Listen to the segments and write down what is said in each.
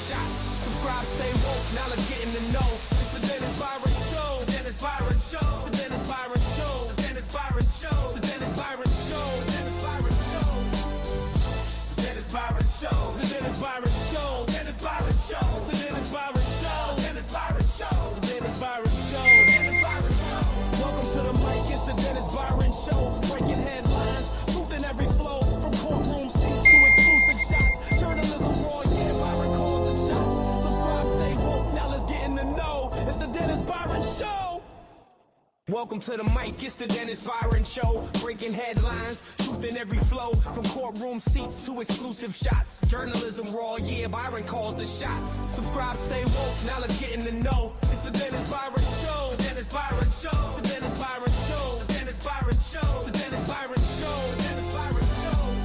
shots. Subscribe, stay woke, now let's get in the know. It's the Dennis Byron Show. The Dennis Byron Show. The Dennis Byron Show. The Dennis Byron Show. The Dennis Byron Show. The Dennis Byron Show. The Dennis Byron Show. The Dennis Byron Show. Dennis Byron Show. The Dennis Byron Show. Dennis Byron Show. The Dennis Byron Show. Dennis Byron Show. Welcome to the mic. It's the Dennis Byron Show. Breaking headlines, truth in every flow. From courtroom seats to exclusive shots. Journalism raw, yeah, Byron calls the shots. Subscribe, stay woke, now let's get in the know. It's the Dennis Byron Show. Welcome to the mic, it's the Dennis Byron Show. Breaking headlines, truth in every flow. From courtroom seats to exclusive shots. Journalism raw, yeah, Byron calls the shots. Subscribe, stay woke, now let's get in the know. It's the Dennis Byron Show. The Dennis Byron Show. The Dennis Byron Show. The Dennis Byron Show. The Dennis Byron Show. The Dennis Byron Show.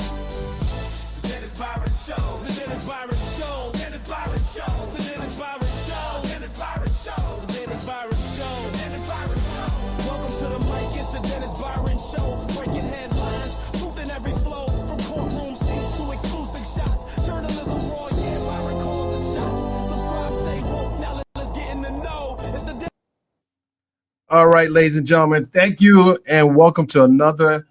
The Dennis Byron Show. The Dennis Byron Show. Dennis Byron Show. The Dennis Byron Show. Dennis Byron Show. The Dennis Byron Show. Dennis Byron Show. Welcome to the mic, it's the Dennis Byron Show. Breaking headlines, truth in every flow. From courtroom seats to exclusive shots. Journalism raw, yeah, Byron calls the shots. Subscribe, stay woke, now let's get in the know. It's the Dennis. All right, ladies and gentlemen, thank you and welcome to another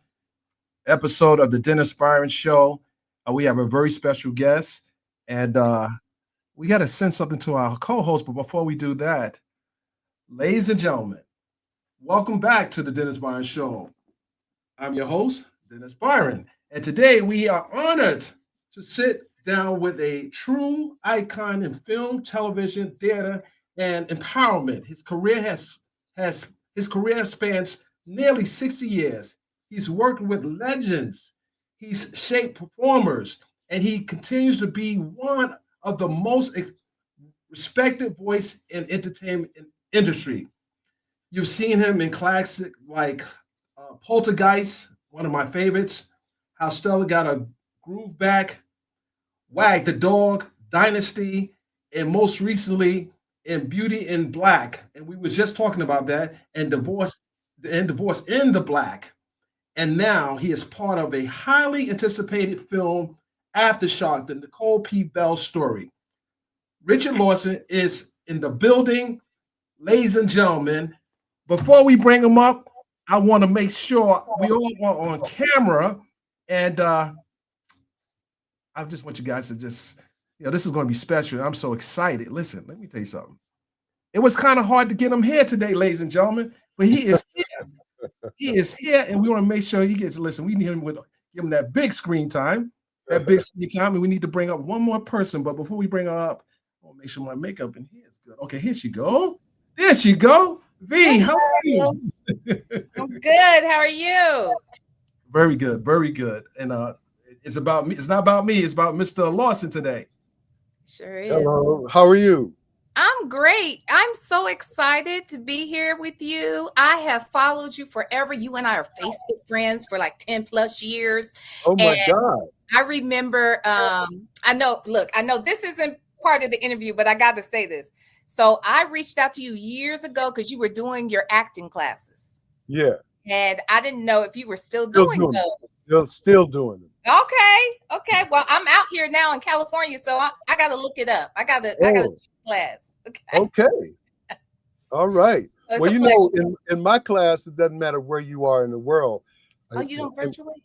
episode of the Dennis Byron Show. We have a very special guest, and we got to send something to our co-host. But before we do that, ladies and gentlemen, welcome back to the Dennis Byron Show. I'm your host, Dennis Byron, and today we are honored to sit down with a true icon in film, television, theater, and empowerment. His career spans nearly 60 years. He's worked with legends. He's shaped performers, and he continues to be one of the most respected voice in entertainment industry. You've seen him in classic like Poltergeist, one of my favorites, How Stella Got a Groove Back, Wag the Dog, Dynasty, and most recently in Beauty in Black. And we was just talking about that, and Divorce in the Black. And now he is part of a highly anticipated film, Aftershock, the Nicole P. Bell story. Richard Lawson is in the building. Ladies and gentlemen, before we bring him up, I want to make sure we all are on camera. And I just want you guys to just, this is going to be special. I'm so excited. Listen, let me tell you something. It was kind of hard to get him here today, ladies and gentlemen, but he is here. He is here, and we want to make sure he gets, listen, we need him give him that big screen time, and we need to bring up one more person. But before we bring her up, I want to make sure my makeup in here is good. Okay, here she go. There she go. V, how are you? I'm good. How are you? Very good, very good. And it's about me. It's not about me. It's about Mr. Lawson today. Sure is. Hello. How are you? I'm great. I'm so excited to be here with you. I have followed you forever. You and I are Facebook friends for like 10 plus years. Oh my God. I remember, I know this isn't part of the interview, but I got to say this. So I reached out to you years ago because you were doing your acting classes. Yeah. And I didn't know if you were still doing those. Still doing them. Okay. Well, I'm out here now in California, so I got to look it up. I got to do class. Okay. All right. So well, in my class, it doesn't matter where you are in the world. Oh, you don't virtually?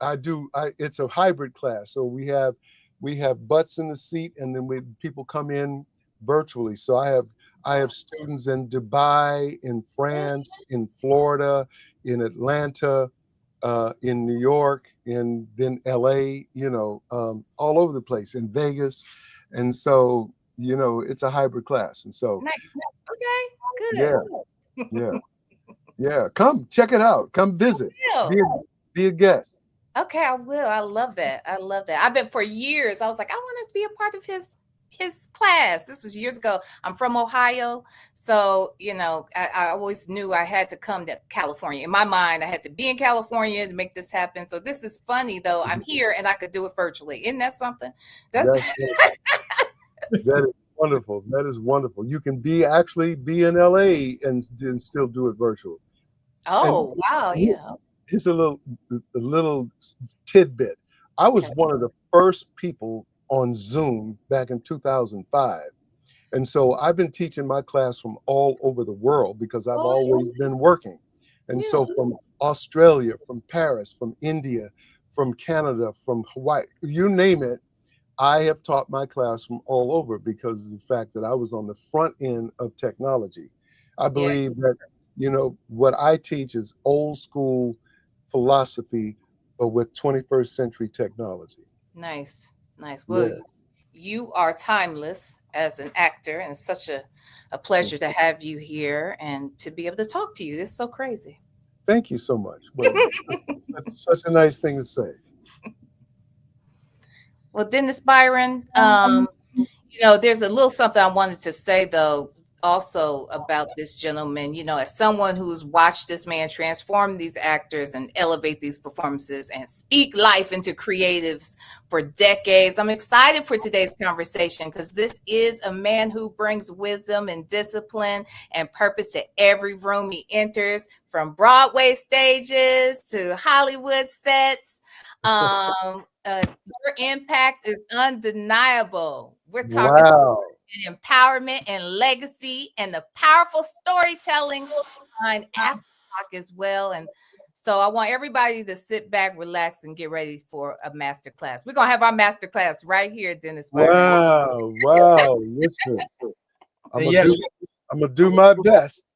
I do. It's a hybrid class. So we have butts in the seat, and then people come in virtually. So I have students in Dubai, in France, in Florida, in Atlanta, in New York, and then LA, all over the place, in Vegas. And so, it's a hybrid class. And so, nice. Okay, good. Yeah. Come check it out. Come visit. Be a guest. Okay, I will. I love that. I've been for years. I was like, I want to be a part of his class. This was years ago. I'm from Ohio. So, I always knew I had to come to California. In my mind, I had to be in California to make this happen. So this is funny, though. I'm here and I could do it virtually. Isn't that something? That is wonderful. That is wonderful. You can actually be in LA and still do it virtual. Oh, and wow. Yeah. Here's a little tidbit. I was one of the first people on Zoom back in 2005. And so I've been teaching my class from all over the world because I've Oh, always been working. And yeah. so from Australia, from Paris, from India, from Canada, from Hawaii, you name it, I have taught my class from all over because of the fact that I was on the front end of technology. I Yeah. believe that, what I teach is old school philosophy, but with 21st century technology. Nice. Nice. Well, Yeah. you are timeless as an actor, and it's such a pleasure to have you here and to be able to talk to you. This is so crazy. Thank you so much. Well, such a nice thing to say. Well, Dennis Byron, there's a little something I wanted to say though, also about this gentleman. As someone who's watched this man transform these actors and elevate these performances and speak life into creatives for decades, I'm excited for today's conversation because this is a man who brings wisdom and discipline and purpose to every room he enters, from Broadway stages to Hollywood sets. Your impact is undeniable. We're talking Wow. empowerment and legacy and the powerful storytelling behind Aftershock as well. And so I want everybody to sit back, relax, and get ready for a master class. We're gonna have our master class right here, Dennis Byron. Wow. Wow. Listen, I'm And gonna yes, do my best.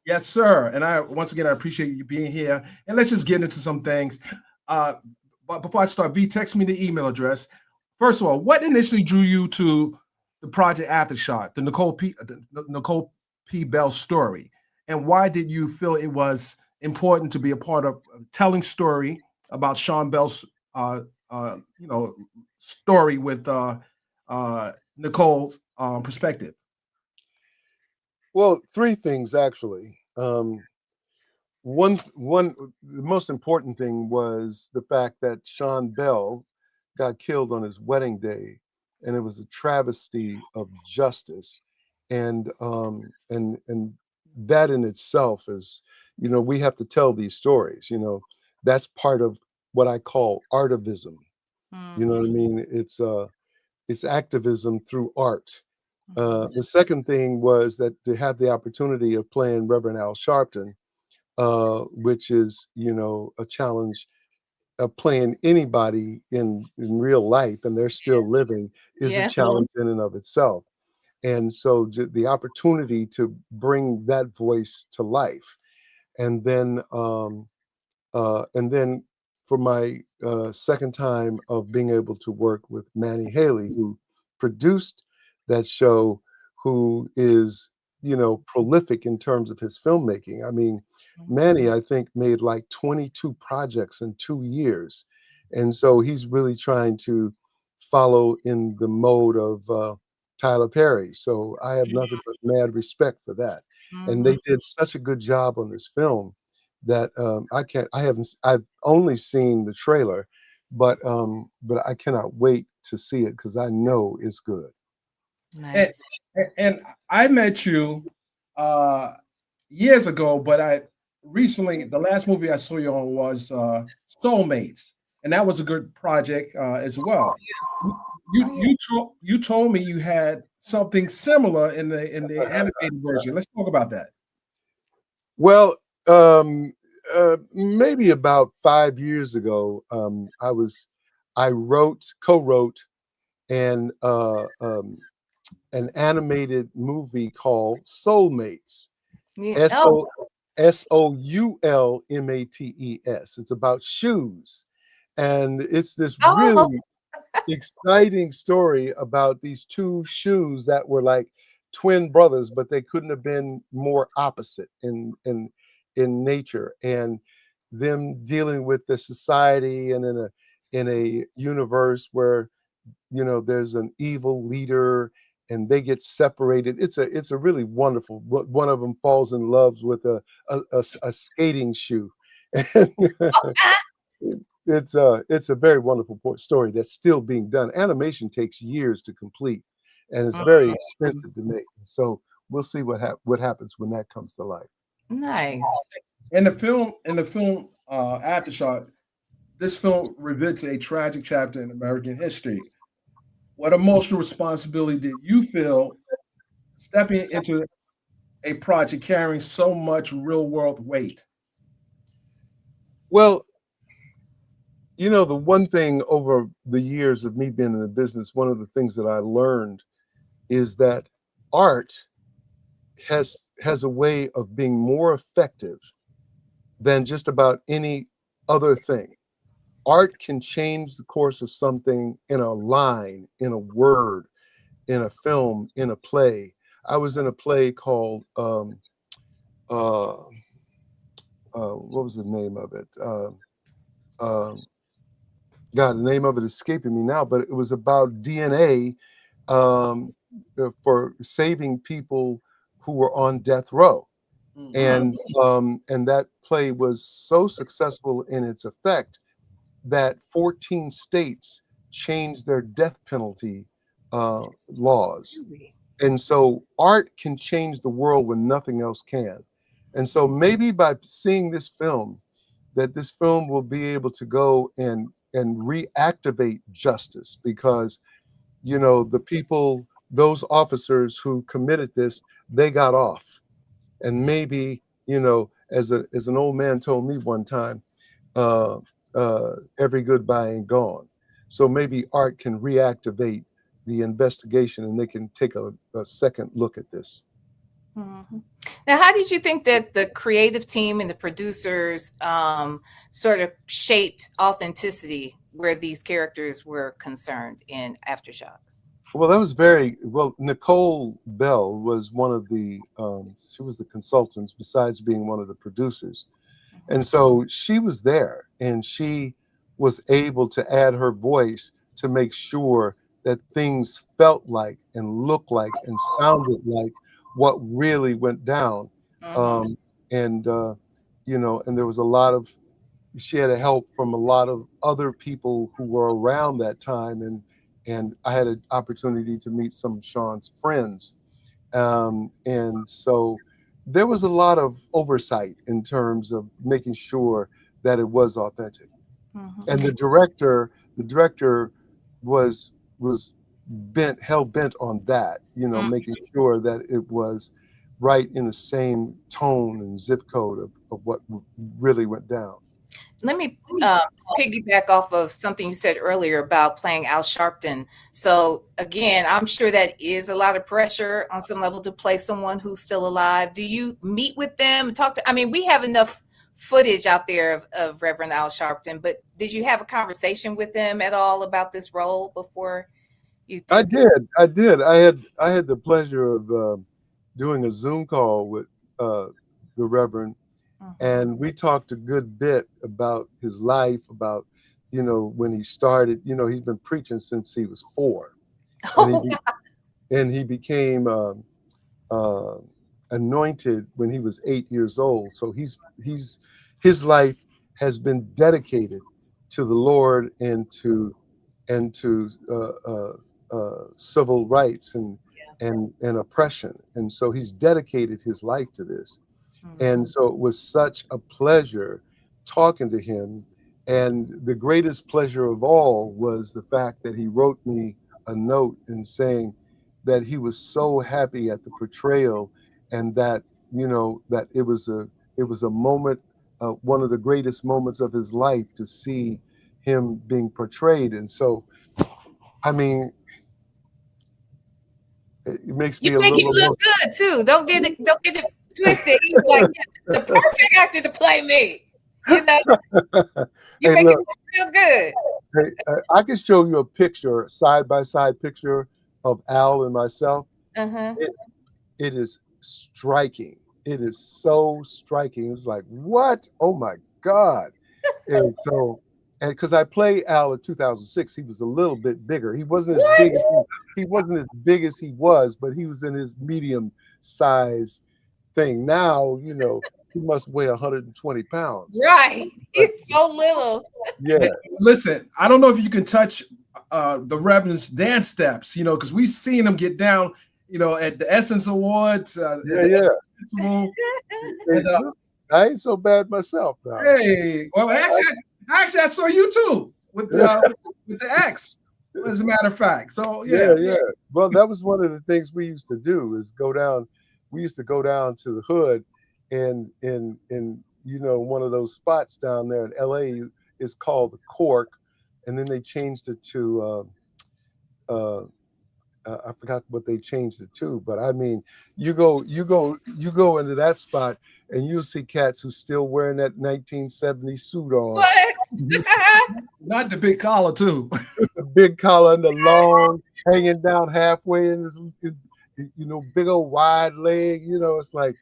yes, sir. And once again I appreciate you being here. And let's just get into some things. But before I start, V, text me the email address. First of all, what initially drew you to the project Aftershock, the Nicole P. Bell story, and why did you feel it was important to be a part of telling story about Sean Bell's, story with Nicole's perspective? Well, three things actually. The most important thing was the fact that Sean Bell got killed on his wedding day, and it was a travesty of justice, and that in itself is, we have to tell these stories. That's part of what I call artivism. You know what I mean? It's activism through art. The second thing was that to have the opportunity of playing Reverend Al Sharpton, which is, a challenge of playing anybody in real life and they're still living, is a Yeah. challenge in and of itself. And so the opportunity to bring that voice to life, and then for my second time of being able to work with Manny Haley, who produced that show, who is, prolific in terms of his filmmaking. I mean, Manny, I think, made like 22 projects in 2 years. And so he's really trying to follow in the mode of Tyler Perry. So I have nothing but mad respect for that. And they did such a good job on this film that I've only seen the trailer, but I cannot wait to see it because I know it's good. And, Nice. and I met you years ago, but I recently, the last movie I saw you on was Soulmates, and that was a good project as well. You told me you had something similar in the animated version. Let's talk about that. Well, maybe about 5 years ago, I co-wrote an an animated movie called Soulmates. Yeah. S Oh, O Soulmates. It's about shoes, and it's this oh, really exciting story about these two shoes that were like twin brothers, but they couldn't have been more opposite in nature, and them dealing with the society and in a universe where there's an evil leader and they get separated. It's a really wonderful. One of them falls in love with a skating shoe. It's a very wonderful story that's still being done. Animation takes years to complete, and it's very expensive to make. So we'll see what happens when that comes to life. nice. In the film Aftershock, this film revisits a tragic chapter in American history. What emotional responsibility did you feel stepping into a project carrying so much real world weight? Well, you know, the one thing over the years of me being in the business, one of the things that I learned is that art has a way of being more effective than just about any other thing. Art can change the course of something in a line, in a word, in a film, in a play. I was in a play called what was the name of it? God, the name of it is escaping me now, but it was about DNA um, for saving people who were on death row. And that play was so successful in its effect that 14 states changed their death penalty laws. And so art can change the world when nothing else can. And so maybe by seeing this film, that this film will be able to go and reactivate justice, because, you know, the people, those officers who committed this, they got off. And maybe, you know, as an old man told me one time, every goodbye ain't gone. So maybe art can reactivate the investigation and they can take a second look at this. Mm-hmm. Now, how did you think that the creative team and the producers sort of shaped authenticity where these characters were concerned in Aftershock? Well, that was very well. Nicole Bell was one of the she was the consultants besides being one of the producers, and so she was there and she was able to add her voice to make sure that things felt like and looked like and sounded like what really went down. And you know, and there was a lot of, she had a help from a lot of other people who were around that time, and I had an opportunity to meet some of Sean's friends, and so there was a lot of oversight in terms of making sure that it was authentic. And the director was hell bent on that, you know, making sure that it was right in the same tone and zip code of what really went down. Let me piggyback off of something you said earlier about playing Al Sharpton. So again, I'm sure that is a lot of pressure on some level to play someone who's still alive. Do you meet with them and talk to, I mean, we have enough footage out there of Reverend Al Sharpton, but did you have a conversation with them at all about this role before you took I did. I had the pleasure of doing a Zoom call with the Reverend, and we talked a good bit about his life, about, you know, when he started. You know, he's been preaching since he was 4, and he became anointed when he was 8 years old. So his life has been dedicated to the Lord and to civil rights and oppression, and so he's dedicated his life to this. And so it was such a pleasure talking to him, and the greatest pleasure of all was the fact that he wrote me a note and saying that he was so happy at the portrayal, and that, you know, that it was a moment, one of the greatest moments of his life, to see him being portrayed. And so, I mean, it makes me you make him look good too. Don't get it twisted. He's like, yeah, the perfect actor to play me. You know, you Hey, make look, him look real good. Hey, I can show you a picture, side by side picture of Al and myself. It is striking. It is so striking. It was like, what? Oh my God. And so, and because I played Al in 2006, he was a little bit bigger. He wasn't as big as he wasn't as big as he was, but he was in his medium size thing. Now, you know, he must weigh 120 pounds. Right. He's so little. Yeah. Hey, listen, I don't know if you can touch the Reverend's dance steps, you know, because we've seen him get down, you know, at the Essence Awards. And, I ain't so bad myself now. Hey, well, actually, Actually, I saw you too with the X, as a matter of fact. So Yeah, yeah. yeah. Well, that was one of the things we used to do is go down. We used to go down to the hood, and in one of those spots down there in L.A. is called the Cork, and then they changed it to I forgot what they changed it to, but I mean, you go into that spot, and you'll see cats who's still wearing that 1970 suit on, What? Not the big collar too. the big collar and the long hanging down halfway, and this, big old wide leg. It's like,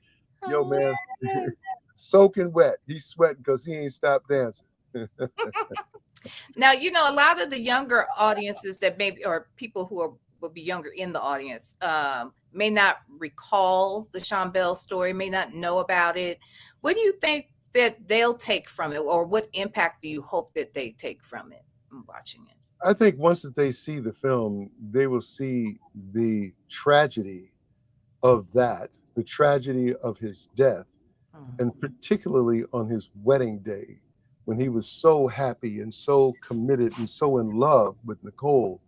yo, man, Hilarious. soaking wet. He's sweating because he ain't stopped dancing. Now, a lot of the younger audiences that maybe, or people who will be younger in the audience, may not recall the Sean Bell story, may not know about it. What do you think that they'll take from it, or what impact do you hope that they take from it watching it? I think once that they see the film, they will see the tragedy of that, the tragedy of his death, and particularly on his wedding day, when he was so happy and so committed and so in love with Nicole,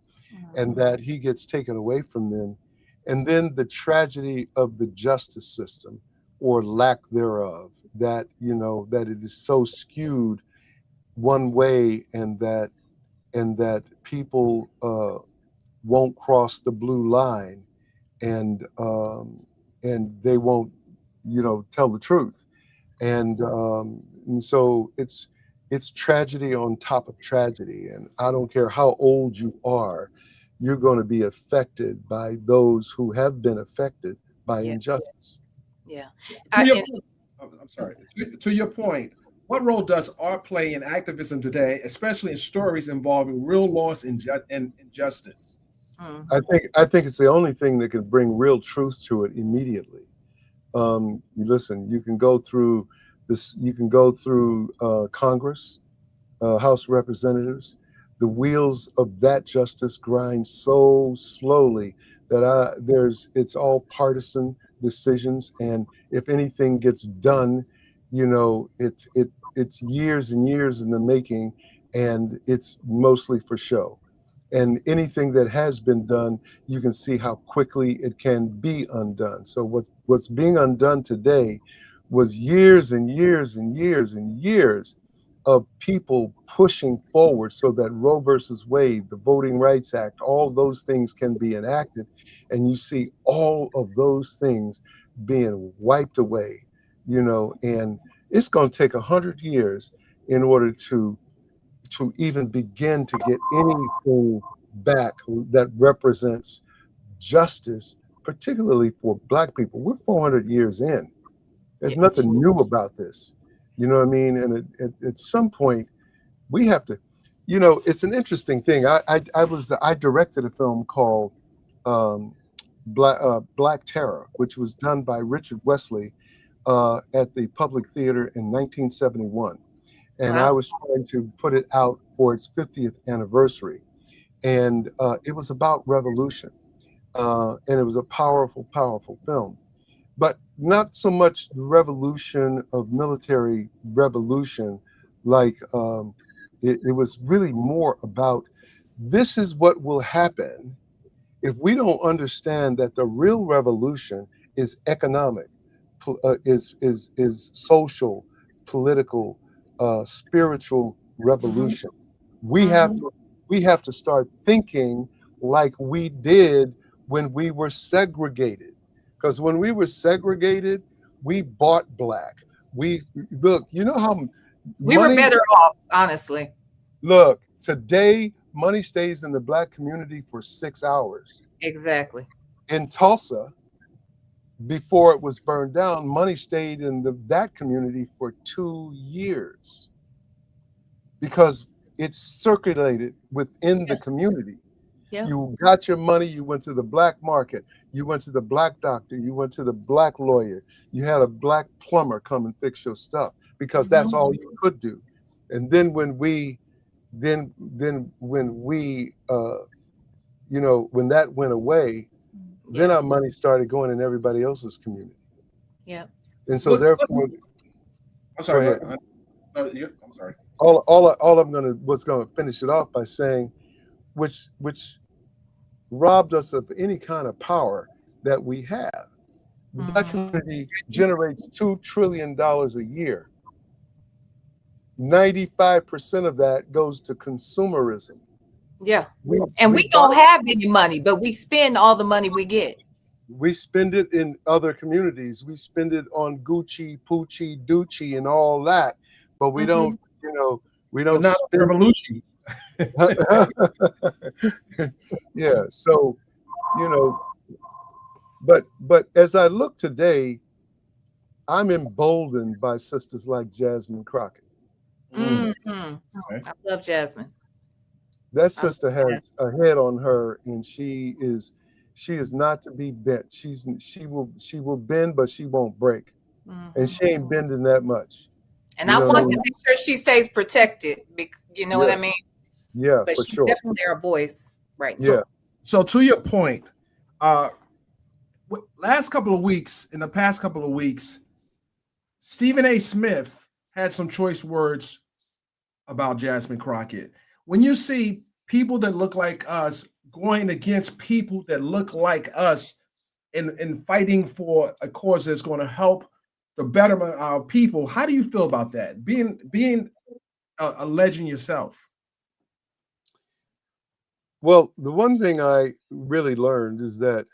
and that he gets taken away from them. And then the tragedy of the justice system, or lack thereof, that that it is so skewed one way, and that people won't cross the blue line, and they won't tell the truth, and so it's tragedy on top of tragedy. And I don't care how old you are, you're going to be affected by those who have been affected by injustice. Yeah. I'm sorry. To your point, what role does art play in activism today, especially in stories involving real loss and injustice? I think it's the only thing that can bring real truth to it immediately. You can go through this. You can go through Congress, House of Representatives. The wheels of that justice grind so slowly that it's all partisan decisions, and if anything gets done, it's years and years in the making, and it's mostly for show. And anything that has been done, you can see how quickly it can be undone. So what's being undone today was years and years and years and years of people pushing forward so that Roe versus Wade, the Voting Rights Act, all those things can be enacted. And you see all of those things being wiped away, and it's going to take 100 years in order to even begin to get anything back that represents justice, particularly for Black people. We're 400 years in. There's nothing new about this. You know what I mean? And at some point, we have to, it's an interesting thing. I directed a film called Black Terror, which was done by Richard Wesley at the Public Theater in 1971. And I was trying to put it out for its 50th anniversary. And it was about revolution. And it was a powerful, powerful film. But not so much the revolution of military revolution, like it was really more about, this is what will happen if we don't understand that the real revolution is economic, is social, political, spiritual revolution. We have to start thinking like we did when we were segregated. Because when we were segregated, we bought Black. Look, how we were better off, honestly. Look, today money stays in the Black community for 6 hours. Exactly. In Tulsa, before it was burned down, money stayed in that community for 2 years because it's circulated within the community. Yeah. You got your money, you went to the Black market, you went to the Black doctor, you went to the Black lawyer, you had a Black plumber come and fix your stuff because that's all you could do. And then when that went away, then our money started going in everybody else's community. Yeah. And so therefore, I'm sorry. I'm sorry. all I'm gonna finish it off by saying, which robbed us of any kind of power that we have. Black Mhm. community generates $2 trillion a year. 95% of that goes to consumerism. Yeah. We And we we buy, don't have any money, but we spend all the money we get. we spend it in other communities. We spend it on Gucci, Poochie, Ducci, and all that, but we don't, Mhm. we But don't not spend. revolution. Yeah. So, you know, but as I look today, I'm emboldened by sisters like Jasmine Crockett. Mm, Mhm. okay. I love Jasmine. That I love sister Jasmine. has a head on her, and she is not to be bent. She will bend, but she won't break, and Mhm. she ain't bending that much. And You I know what I want to mean? make sure she stays protected. You know what I Yeah, mean? yeah, But for she's sure. definitely our voice right now. Yeah, So to your point, uh, in the past couple of weeks, Stephen A. Smith had some choice words about Jasmine Crockett. When you see people that look like us going against people that look like us in fighting for a cause that's going to help the betterment of our people, how do you feel about that? Being a legend yourself. well, the one thing I really learned is that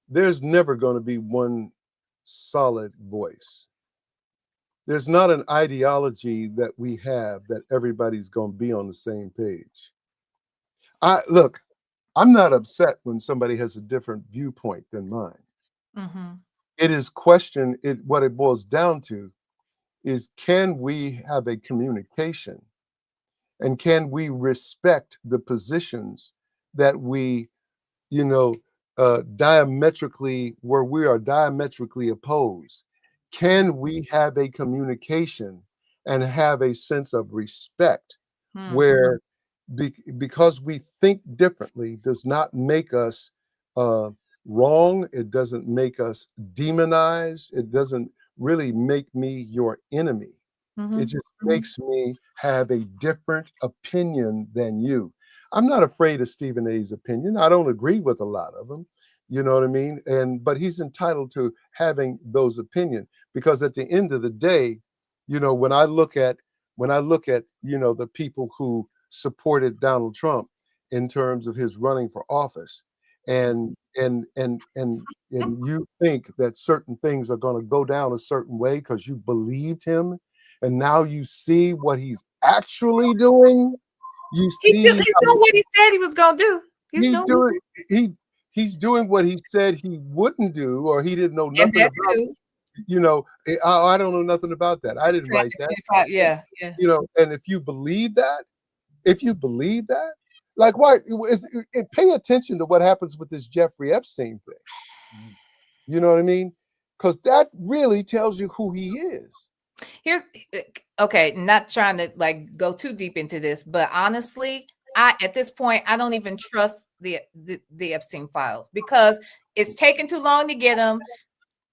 there's never going to be one solid voice. There's not an ideology that we have that everybody's going to be on the same page. Look, I'm not upset when somebody has a different viewpoint than mine. Mhm. It is what it boils down to is, can we have a communication, and can we respect the positions that you know, where we are diametrically opposed? Can we have a communication and have a sense of respect Mhm. where, because we think differently does not make us uh, wrong? It doesn't make us demonized. It doesn't really make me your enemy. It Mhm. just makes me have a different opinion than you. I'm not afraid of Stephen A's opinion. I don't agree with a lot of them. You know what I mean? But he's entitled to having those opinions, because at the end of the day, when I look at the people who supported Donald Trump in terms of his running for office, and you think that certain things are going to go down a certain way because you believed him, and now you see what he's actually doing. You see He's doing what he said he was gonna do. He's he's doing doing he he's doing what he said he wouldn't do, or he didn't know and nothing that about. too. I don't know nothing about that. I didn't write Project that. 25. Yeah. Yeah. And if you believe that, like, why pay attention to what happens with this Jeffrey Epstein thing. You know what I mean? Because that really tells you who he is. Here's okay, not trying to like go too deep into this, but honestly, I at this point I don't even trust the Epstein files because it's taken too long to get them.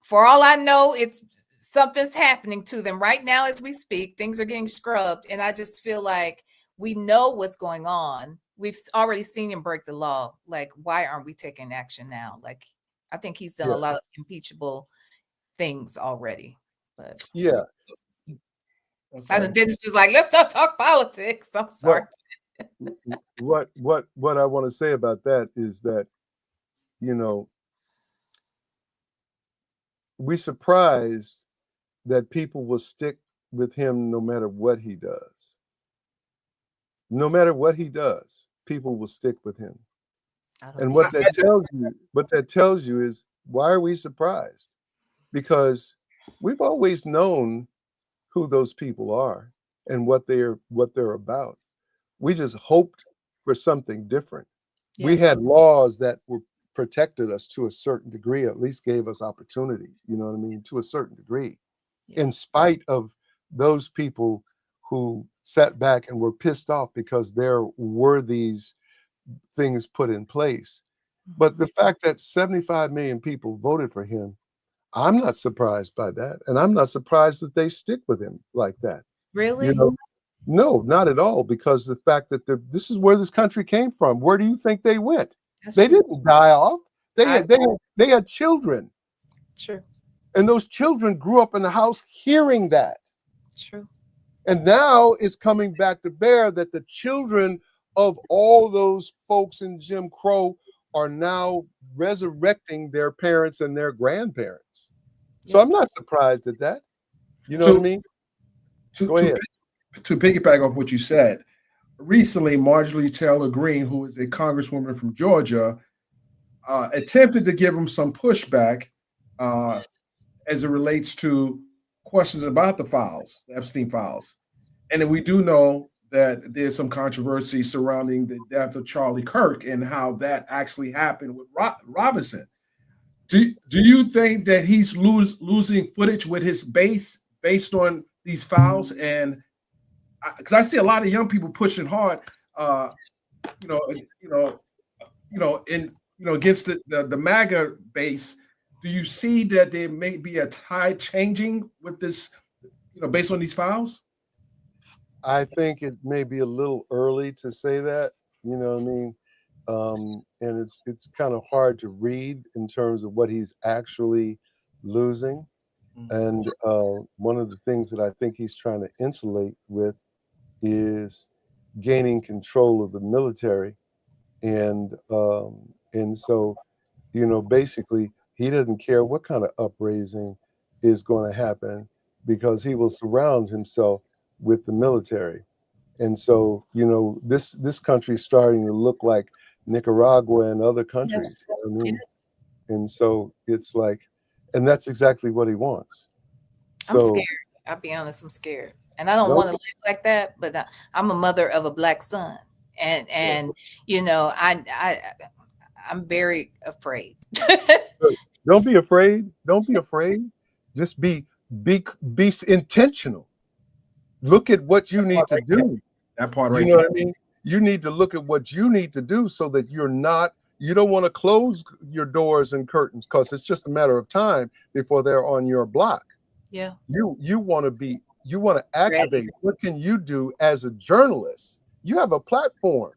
For all I know, it's something's happening to them right now as we speak. Things are getting scrubbed, and I just feel like we know what's going on. We've already seen him break the law. Like, why aren't we taking action now? Like, I think he's done a Yeah, lot of impeachable things already. But yeah. I'm I know sorry. Dennis is like, let's not talk politics. I'm sorry. Well, what I want to say about that is that, you know we surprised that people will stick with him no matter what he does. No matter what he does, people will stick with him. I don't And think what that tells you is, why are we surprised? Because we've always known who those people are and what they're about. We just hoped for something different. We yeah. had laws that were protected us to a certain degree, at least gave us opportunity, you know what I mean, to a certain degree, Yeah. in spite of those people who sat back and were pissed off because there were these things put in place. But Mhm. the fact that 75 million people voted for him, I'm not surprised by that. And I'm not surprised that they stick with him like that. You Really? know, No, not at all, because the fact that this is where this country came from. Where do you think they went? That's They true. didn't die off. They had children, True. and those children grew up in the house hearing that. True. And now it's coming back to bear that the children of all those folks in Jim Crow are now resurrecting their parents and their grandparents. So I'm not surprised at that. You know what I mean? Go ahead. To piggyback off what you said, recently Marjorie Taylor Greene, who is a congresswoman from Georgia, attempted to give him some pushback as it relates to questions about the files, the Epstein files. And then we do know that there's some controversy surrounding the death of Charlie Kirk and how that actually happened with Robinson. Do you think that he's losing footage with his base based on these files? And because I see a lot of young people pushing hard, against the MAGA base. Do you see that there may be a tide changing with this, based on these files? I think it may be a little early to say that, you know what I mean? And it's kind of hard to read in terms of what he's actually losing. And one of the things that I think he's trying to insulate with is gaining control of the military. And so, basically, he doesn't care what kind of upraising is going to happen because he will surround himself with the military. And so, this country is starting to look like Nicaragua and other countries. Yes. I mean, Yes. And so it's like, and that's exactly what he wants. I'm So scared. I'll be honest, I'm scared. And I don't want to live like that, but I'm a mother of a black son. And I'm very afraid. don't be afraid. Don't be afraid. Just be intentional. Look at what you need to do. That part right You know there. what I mean? You need to look at what you need to do so that you don't want to close your doors and curtains because it's just a matter of time before they're on your block. Yeah. You want to activate. What can you do as a journalist? You have a platform.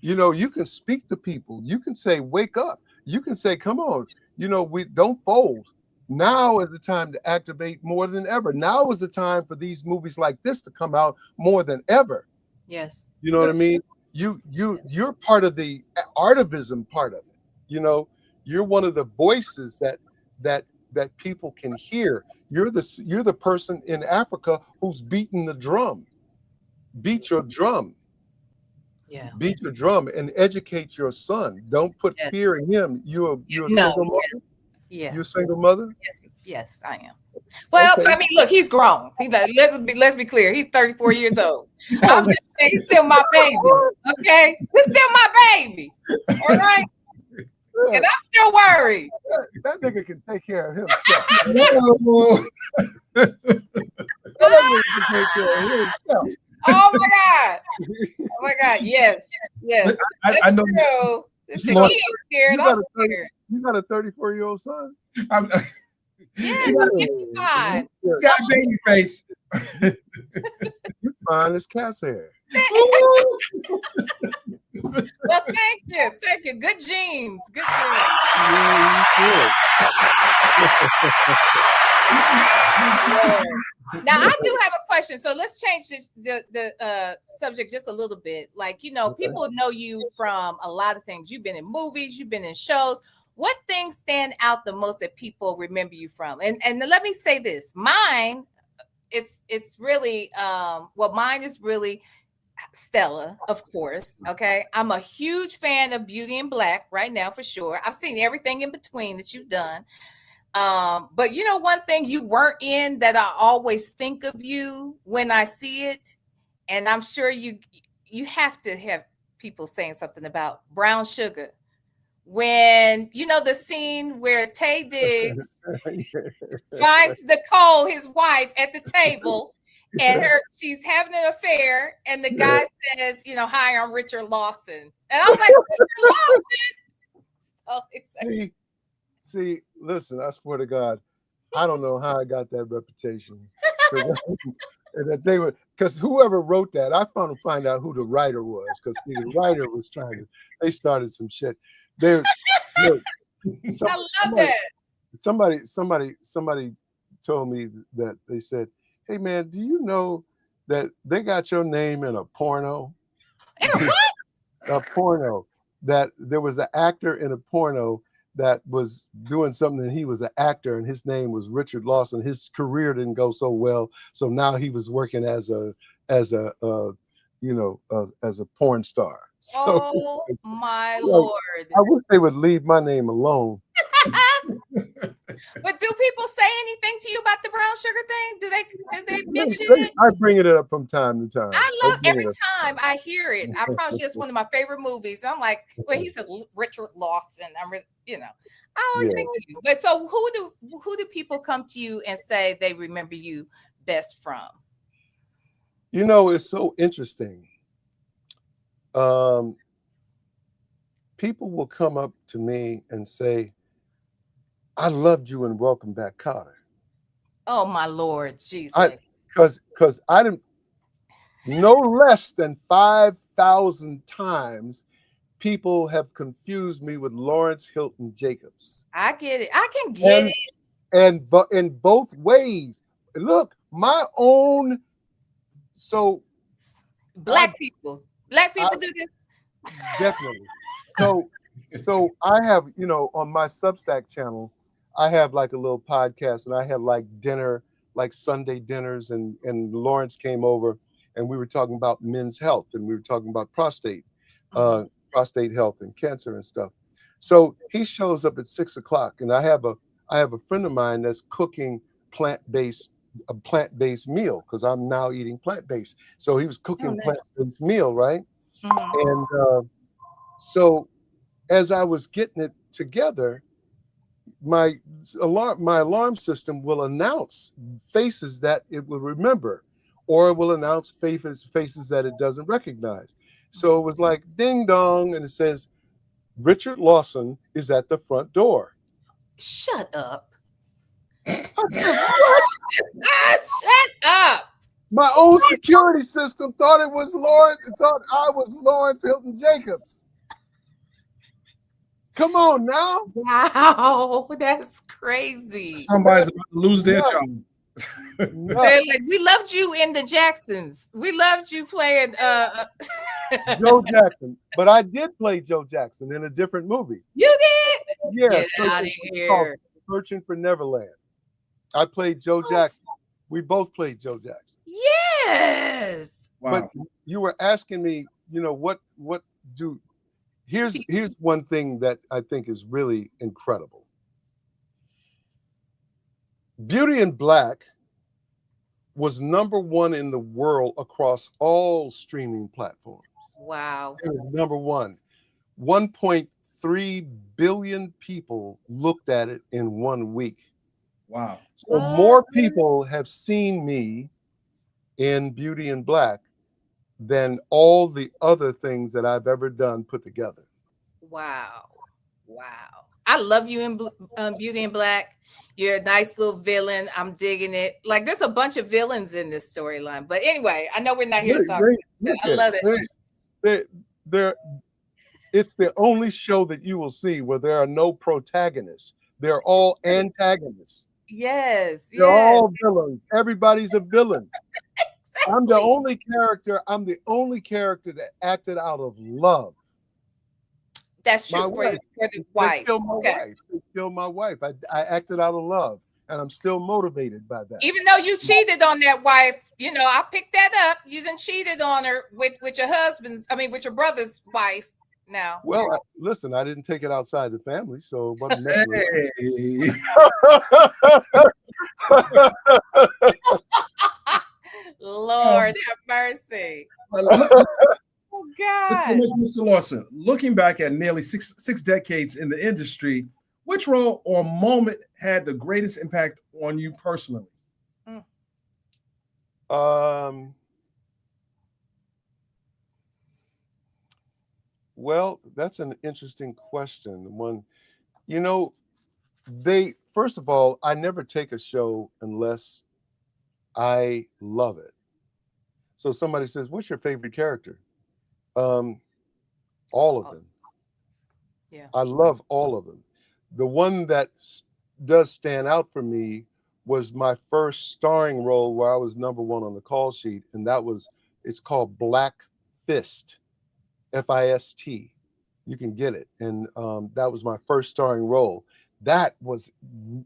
You can speak to people. You can say, wake up. You can say, come on, we don't fold. Now is the time to activate more than ever. Now is the time for these movies like this to come out more than ever. Yes. You know what I mean? You're part of the artivism part of it. You're one of the voices that people can hear. You're the person in Africa who's beating the drum. Beat your drum. Yeah. Beat your drum and educate your son. Don't put fear in him. You're a single mother? Yeah. You're a single mother? Yes, I am. Well, Okay. I mean, look, he's grown. Let's be clear. He's 34 years old. I'm just saying, he's still my baby. Okay, he's still my baby. All right, and I'm still worried. That nigga can take care of himself. That nigga can take care of himself. Oh my God. Oh my God. Yes. I know. True. It's He Lord- ain't scared. I'm scared. You got a 34-year-old son? Yes, You I'm fine. got a baby face. You fine as cat's hair. Well, thank you. Thank you. Good genes. Good genes. Yeah, you Yeah. Now I do have a question. So let's change the subject just a little bit. Like, people know you from a lot of things. You've been in movies, you've been in shows. What things stand out the most that people remember you from? And let me say this. Mine, it's really mine is really Stella, of course. Okay. I'm a huge fan of Beauty in Black right now, for sure. I've seen everything in between that you've done. But one thing you weren't in that I always think of you when I see it, and I'm sure you have to have people saying something about Brown Sugar. When the scene where Tay Diggs finds Nicole, his wife, at the table, and she's having an affair, and the guy says, "Hi, I'm Richard Lawson," and I'm like, Richard Lawson. See, listen, I swear to God, I don't know how I got that reputation. And that they were, because whoever wrote that, I found to find out who the writer was, because the writer was trying to, they started some shit. They look, I love that. somebody told me that they said, "Hey man, do you know that they got your name in a porno?" And what? A porno, that there was an actor in a porno that was doing something, and he was an actor, and his name was Richard Lawson. His career didn't go so well, so now he was working as a as a porn star. So Oh my like, Lord. I wish they would leave my name alone. But do people say anything to you about the brown sugar thing? Do they mention it? I bring it up from time to time. I love every time I hear it. I promise you, it's one of my favorite movies. I'm like, well, he says Richard Lawson. I always think of you. But so who do people come to you and say they remember you best from? You know, it's so interesting. People will come up to me and say, "I loved you in Welcome Back, Kotter." Oh my Lord, Jesus! Because I didn't, no less than 5,000 times, people have confused me with Lawrence Hilton Jacobs. I get it. I can get it. And but in both ways, look, my own. So Black people do this. definitely. So I have, on my Substack channel, I have like a little podcast, and I have like dinner, like Sunday dinners, and Lawrence came over, and we were talking about men's health, and we were talking about prostate health and cancer and stuff. So he shows up at 6 o'clock, and I have a friend of mine that's cooking a plant-based meal, because I'm now eating plant-based. So he was cooking plant-based meal, right? And so as I was getting it together, my alarm system will announce faces that it will remember, or it will announce faces that it doesn't recognize. So it was like ding dong, and it says Richard Lawson is at the front door. Shut up. I said, what? Shut up. My own security system thought I was Lawrence Hilton Jacobs. Come on now. Wow, that's crazy. Somebody's about to lose their child. They're like, we loved you in the Jacksons. We loved you playing Joe Jackson. But I did play Joe Jackson in a different movie. You did? Yes. Get out of here. Searching for Neverland. I played Joe Jackson. We both played Joe Jackson. Yes. Wow. But you were asking me, here's one thing that I think is really incredible. Beauty in Black was #1 in the world across all streaming platforms. Wow. It was #1. 1.3 billion people looked at it in 1 week. Wow. So more people have seen me in Beauty in Black than all the other things that I've ever done put together. Wow. I love you in Beauty in Black. You're a nice little villain. I'm digging it. Like, there's a bunch of villains in this storyline. But anyway, I know we're not here to talk. I love that. It's the only show that you will see where there are no protagonists. They're all antagonists. Yes. They're all villains. Everybody's a villain. Exactly. I'm the only character that acted out of love. That's true for the wife. They killed my wife. I acted out of love, and I'm still motivated by that. Even though you cheated on that wife, I picked that up. You done cheated on her with your brother's wife now. Well, listen, I didn't take it outside the family, so what Lord have mercy. Oh God. Mr. Lawson, looking back at nearly six decades in the industry, which role or moment had the greatest impact on you personally? Well, that's an interesting question. First of all, I never take a show unless I love it. So somebody says, "What's your favorite character?" Um, all of Oh, them. yeah. I love all of them. The one that does stand out for me was my first starring role where I was number one on the call sheet, and that was it's called Black Fist, Fist. You can get it, and that was my first starring role. That was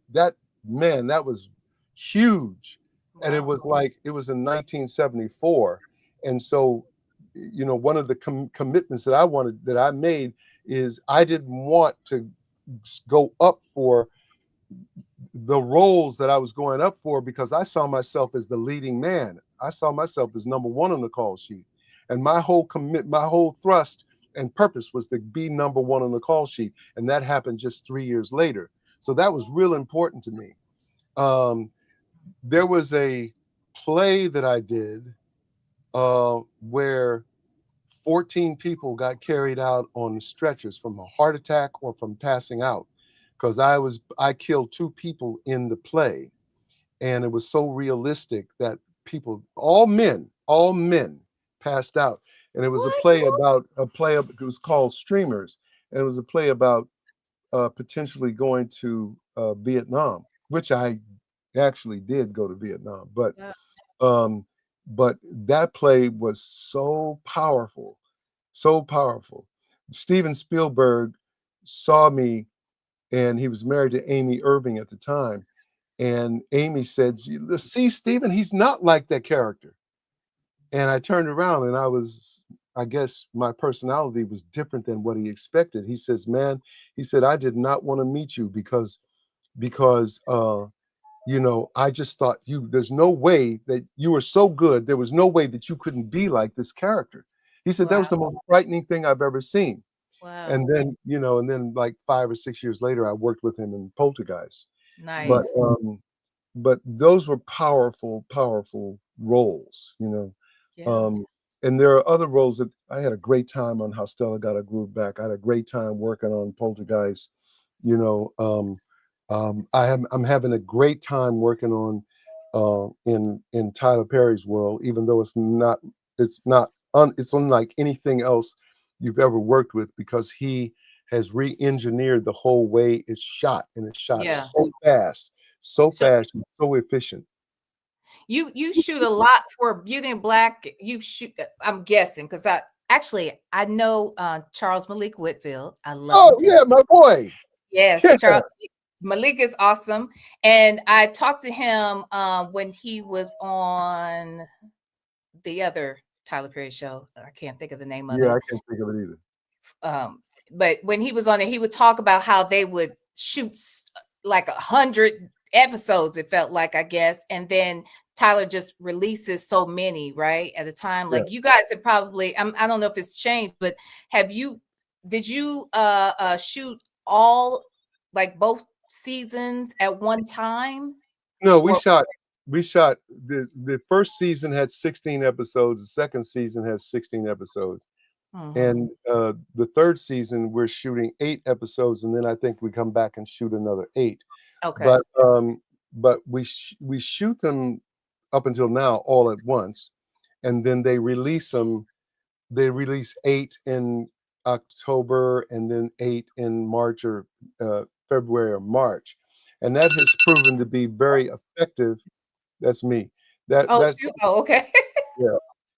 that man. That was huge, and it Wow. was like it was in 1974, and so one of the commitments that I made is I didn't want to go up for the roles that I was going up for because I saw myself as the leading man. I saw myself as number one on the call sheet. And my whole thrust and purpose was to be number one on the call sheet. And that happened just 3 years later. So that was real important to me. Um, there was a play that I did where 14 people got carried out on stretchers from a heart attack or from passing out because I killed two people in the play, and it was so realistic that people, all men passed out. And it was What? it was called Streamers, and it was a play about potentially going to Vietnam, which I actually did go to Vietnam, Yeah. um, but that play was so powerful, so powerful. Steven Spielberg saw me, and he was married to Amy Irving at the time. And Amy said, "See, Steven, he's not like that character." And I turned around, and I guess my personality was different than what he expected. He says, "Man," he said, "I did not want to meet you because I just thought there's no way that you were so good. There was no way that you couldn't be like this character." He said, "That Wow. was the most frightening thing I've ever seen." Wow. And then like 5 or 6 years later, I worked with him in Poltergeist. But Nice. those were powerful, powerful roles. Yeah. Um, and there are other roles that I had a great time on. How Stella Got a Groove Back. I had a great time working on Poltergeist. You know, I'm having a great time working on in Tyler Perry's world, even though it's unlike anything else you've ever worked with because he has re-engineered the whole way it's shot, and it's shot Yeah. so So fast and so efficient. you shoot a lot for Beauty and Black. You shoot, I'm guessing, because I know Charles Malik Whitfield. I love him Oh to. yeah, my boy. Yes, Yeah, Charles Malik is awesome. And I talked to him when he was on the other Tyler Perry show. I can't think of the name of yeah, it. I can't think of it either. But when he was on it, he would talk about how they would shoot like 100 episodes, it felt like, I guess, and then Tyler just releases so many, right, at a time. Yeah. Like you guys have probably, I don't know if it's changed, but did you shoot all, like, both seasons at one time? No, we Or shot the first season had 16 episodes, the second season has 16 episodes. Mhm. And the third season we're shooting 8 episodes, and then I think we come back and shoot another 8. Okay. But we shoot them up until now all at once, and then they release them. They release 8 in October, and then 8 in March or February or March, and that has proven to be very effective. That's me. That Oh, that shoot. Oh, okay. Yeah.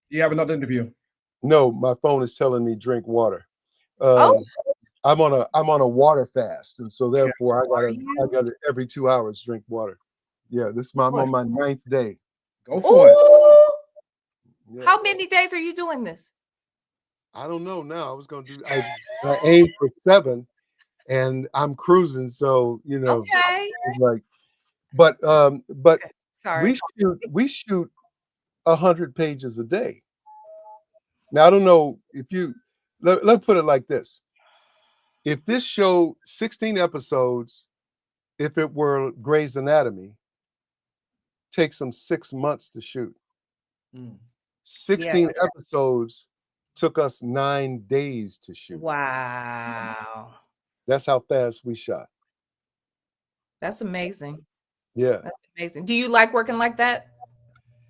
You have another interview. No, my phone is telling me drink water. Oh, Um, I'm on a water fast, and so Okay. therefore are I you? gotta every 2 hours drink water. Yeah, I'm Boy, on my 9th day. go for it. Oh, Yeah, how many days are you doing this? I don't know now. I was gonna do. I aimed for 7, and I'm cruising. So Okay. it's like, but Okay. we Sorry. shoot 100 pages a day. Now I don't know if you let's put it like this. If this show 16 episodes, if it were Grey's Anatomy, takes them 6 months to shoot. Mm. 16 episodes took us 9 days to shoot. Wow. That's how fast we shot. That's amazing. Yeah. That's amazing. Do you like working like that?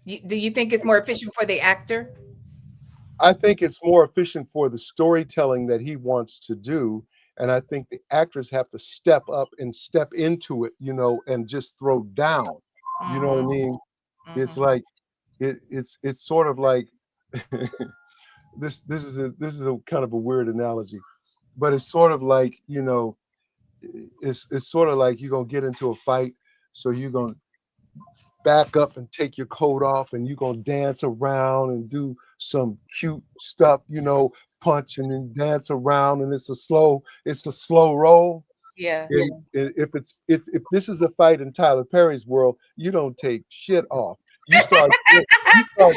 Do you think it's more efficient for the actor? I think it's more efficient for the storytelling that he wants to do. And I think the actors have to step up and step into it, and just throw down. You know what I Mm-hmm. mean? It's Mm-hmm. like it's sort of like this is a kind of a weird analogy, but it's sort of like, it's sort of like you're gonna get into a fight, so you're gonna back up and take your coat off, and you're gonna dance around and do some cute stuff, punch and then dance around, and it's a slow roll. Yeah. If this is a fight in Tyler Perry's world, you don't take shit off. You start you start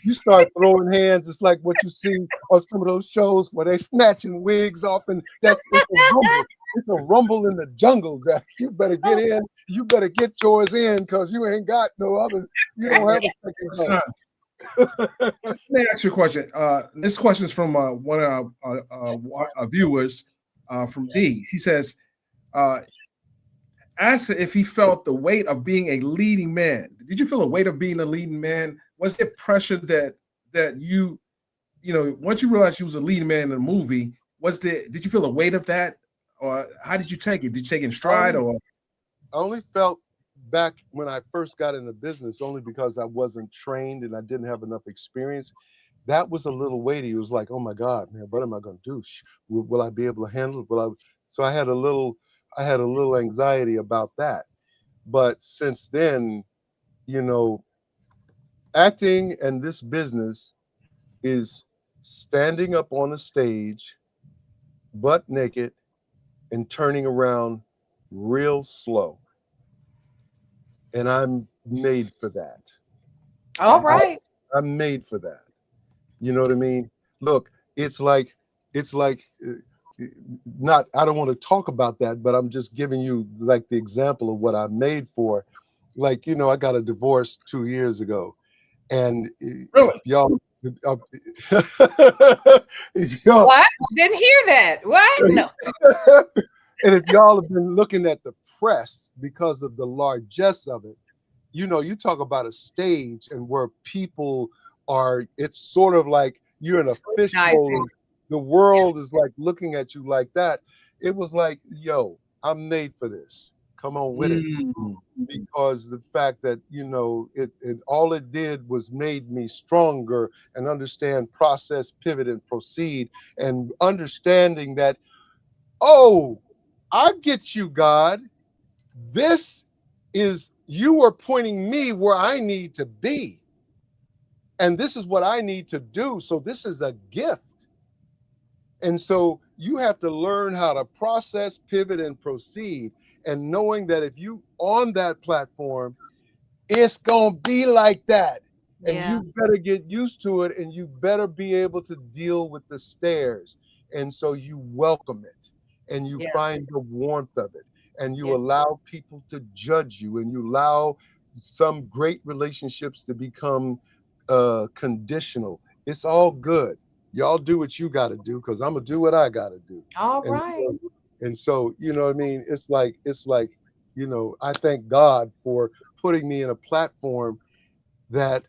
you start throwing hands. It's like what you see on some of those shows where they snatching wigs off, and it's a rumble. It's a rumble in the jungle, Jack. You better get in. You better get yours in, because you ain't got no other. You don't have a second It's chance. not. Let me ask you a question. This question is from one of our viewers from D. He says, asked if he felt the weight of being a leading man. Did you feel the weight of being a leading man? Was there pressure that once you realized you was a leading man in the movie, did you feel the weight of that? Or how did you take it? Did you take it in stride Um, or I only felt back when I first got into business, only because I wasn't trained and I didn't have enough experience. That was a little weighty. It was like, oh my God, man, what am I going to do? Will I be able to handle it? So I had a little anxiety about that. But since then, you know, acting and this business is standing up on a stage, butt naked, and turning around real slow. And I'm made for that. All I, right. I'm made for that. You know what I mean? Look, it's like not. I don't want to talk about that, but I'm just giving you like the example of what I'm made for. Like, I got a divorce 2 years ago, and really? uh, if y'all What? Didn't hear that. What? No. and if y'all have been looking at the press because of the largesse of it, you talk about a stage and where people it's sort of like you're in a fishbowl Scrutinizing. and the world is like looking at you like that. It was like, yo, I'm made for this. Come on with it. Mm. Because the fact that, it all it did was made me stronger and understand process, pivot, and proceed, and understanding that, oh, I get you, God. This is you are pointing me where I need to be. And this is what I need to do. So this is a gift. And so you have to learn how to process, pivot, and proceed. And knowing that if you on that platform, it's gonna be like that. And Yeah. you better get used to it, and you better be able to deal with the stares. And so you welcome it, and you Yeah. find the warmth of it, and you Yeah. allow people to judge you, and you allow some great relationships to become conditional. It's all good. Y'all do what you got to do, because I'm gonna do what I got to do. All And right. so you know what I mean. It's like I thank God for putting me in a platform that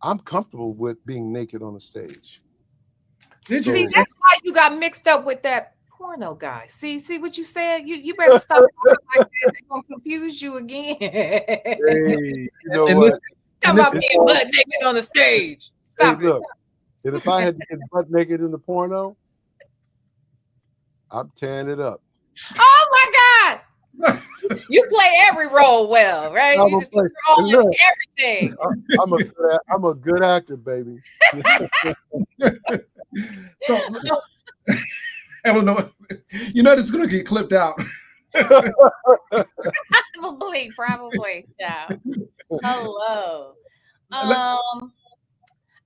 I'm comfortable with being naked on the stage. Did See, you? So that's why you got mixed up with that porno guy. See what you said? You better stop talking like that. They're gonna confuse you again. hey, you know And what? listen, and Talking about listen. It's being all, butt naked on the stage. hey, Stop it. look. And if I had to get butt naked in the porno, I'm tearing it up. Oh my God. You play every role well, right? I'm You a just put play. your And all in look, everything. I'm a good actor, baby. So, Eleanor, this is going to get clipped out. Probably. Yeah. Hello. Let-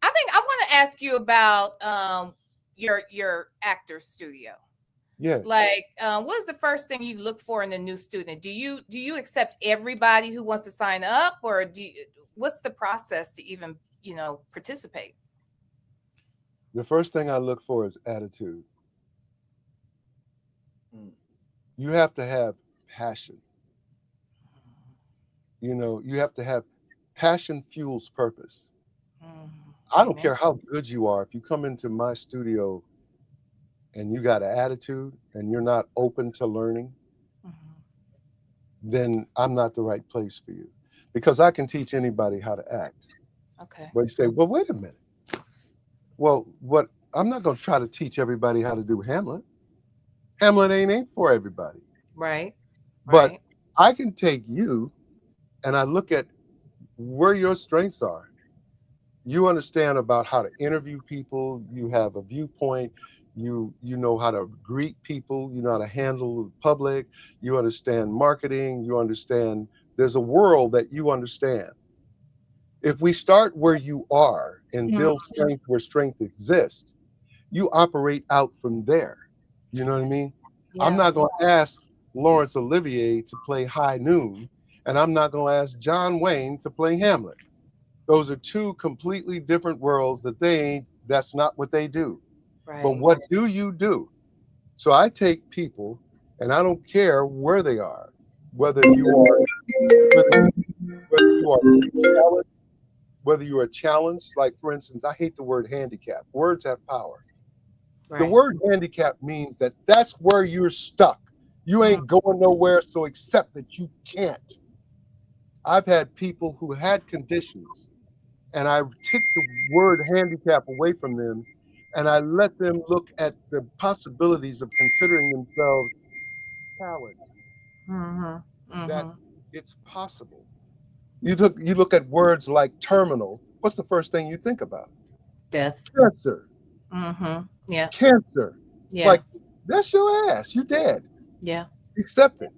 I think I want to ask you about your actor studio. Yeah. Like, what is the first thing you look for in a new student? Do you accept everybody who wants to sign up, or what's the process to even participate? The first thing I look for is attitude. You have to have passion. You have to have Passion fuels purpose. Mm. I don't Amen. care how good you are. If you come into my studio and you got an attitude and you're not open to learning, Mhm. then I'm not the right place for you, because I can teach anybody how to act. Okay. But you say, well, wait a minute. Well, what I'm not going to try to teach everybody how to do Hamlet. Hamlet ain't for everybody. Right. But Right. I can take you and I look at where your strengths are. You understand about how to interview people. You have a viewpoint. You know how to greet people. You know how to handle the public. You understand marketing. You understand there's a world that you understand. If we start where you are and Mhm. build strength where strength exists, you operate out from there. You know what I mean? I'm Yeah. not going to ask Laurence Olivier to play High Noon, and I'm not going to ask John Wayne to play Hamlet. Those are two completely different worlds that they ain't, that's not what they do. But Right. what do you do? So I take people, and I don't care where they are, whether you are whether you are challenged, whether you are challenged. Like, for instance, I hate the word handicap. Words have power. The Right. word handicap means that that's where you're stuck. You Mhm. ain't going nowhere, so accept that you can't. I've had people who had conditions, and I took the word handicap away from them, and I let them look at the possibilities of considering themselves challenged, Mhm. that Mhm. it's possible. You look at words like terminal. What's the first thing you think about? Death. Cancer. Mhm. Yeah. Cancer. Yeah. Like, that's your ass. You're dead. Yeah. Accept it.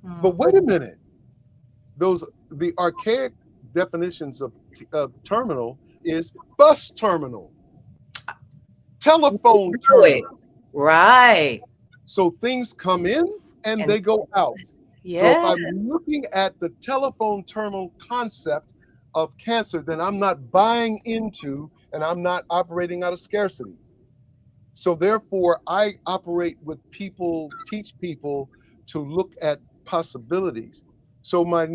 But Mhm. wait a minute. The archaic definitions of terminal is bus terminal, telephone Do it. terminal. Right. So things come in and And they go out. So if yeah. I'm looking at the telephone terminal concept of cancer, then I'm not buying into and I'm not operating out of scarcity. So therefore, I operate with people, teach people to look at possibilities. So my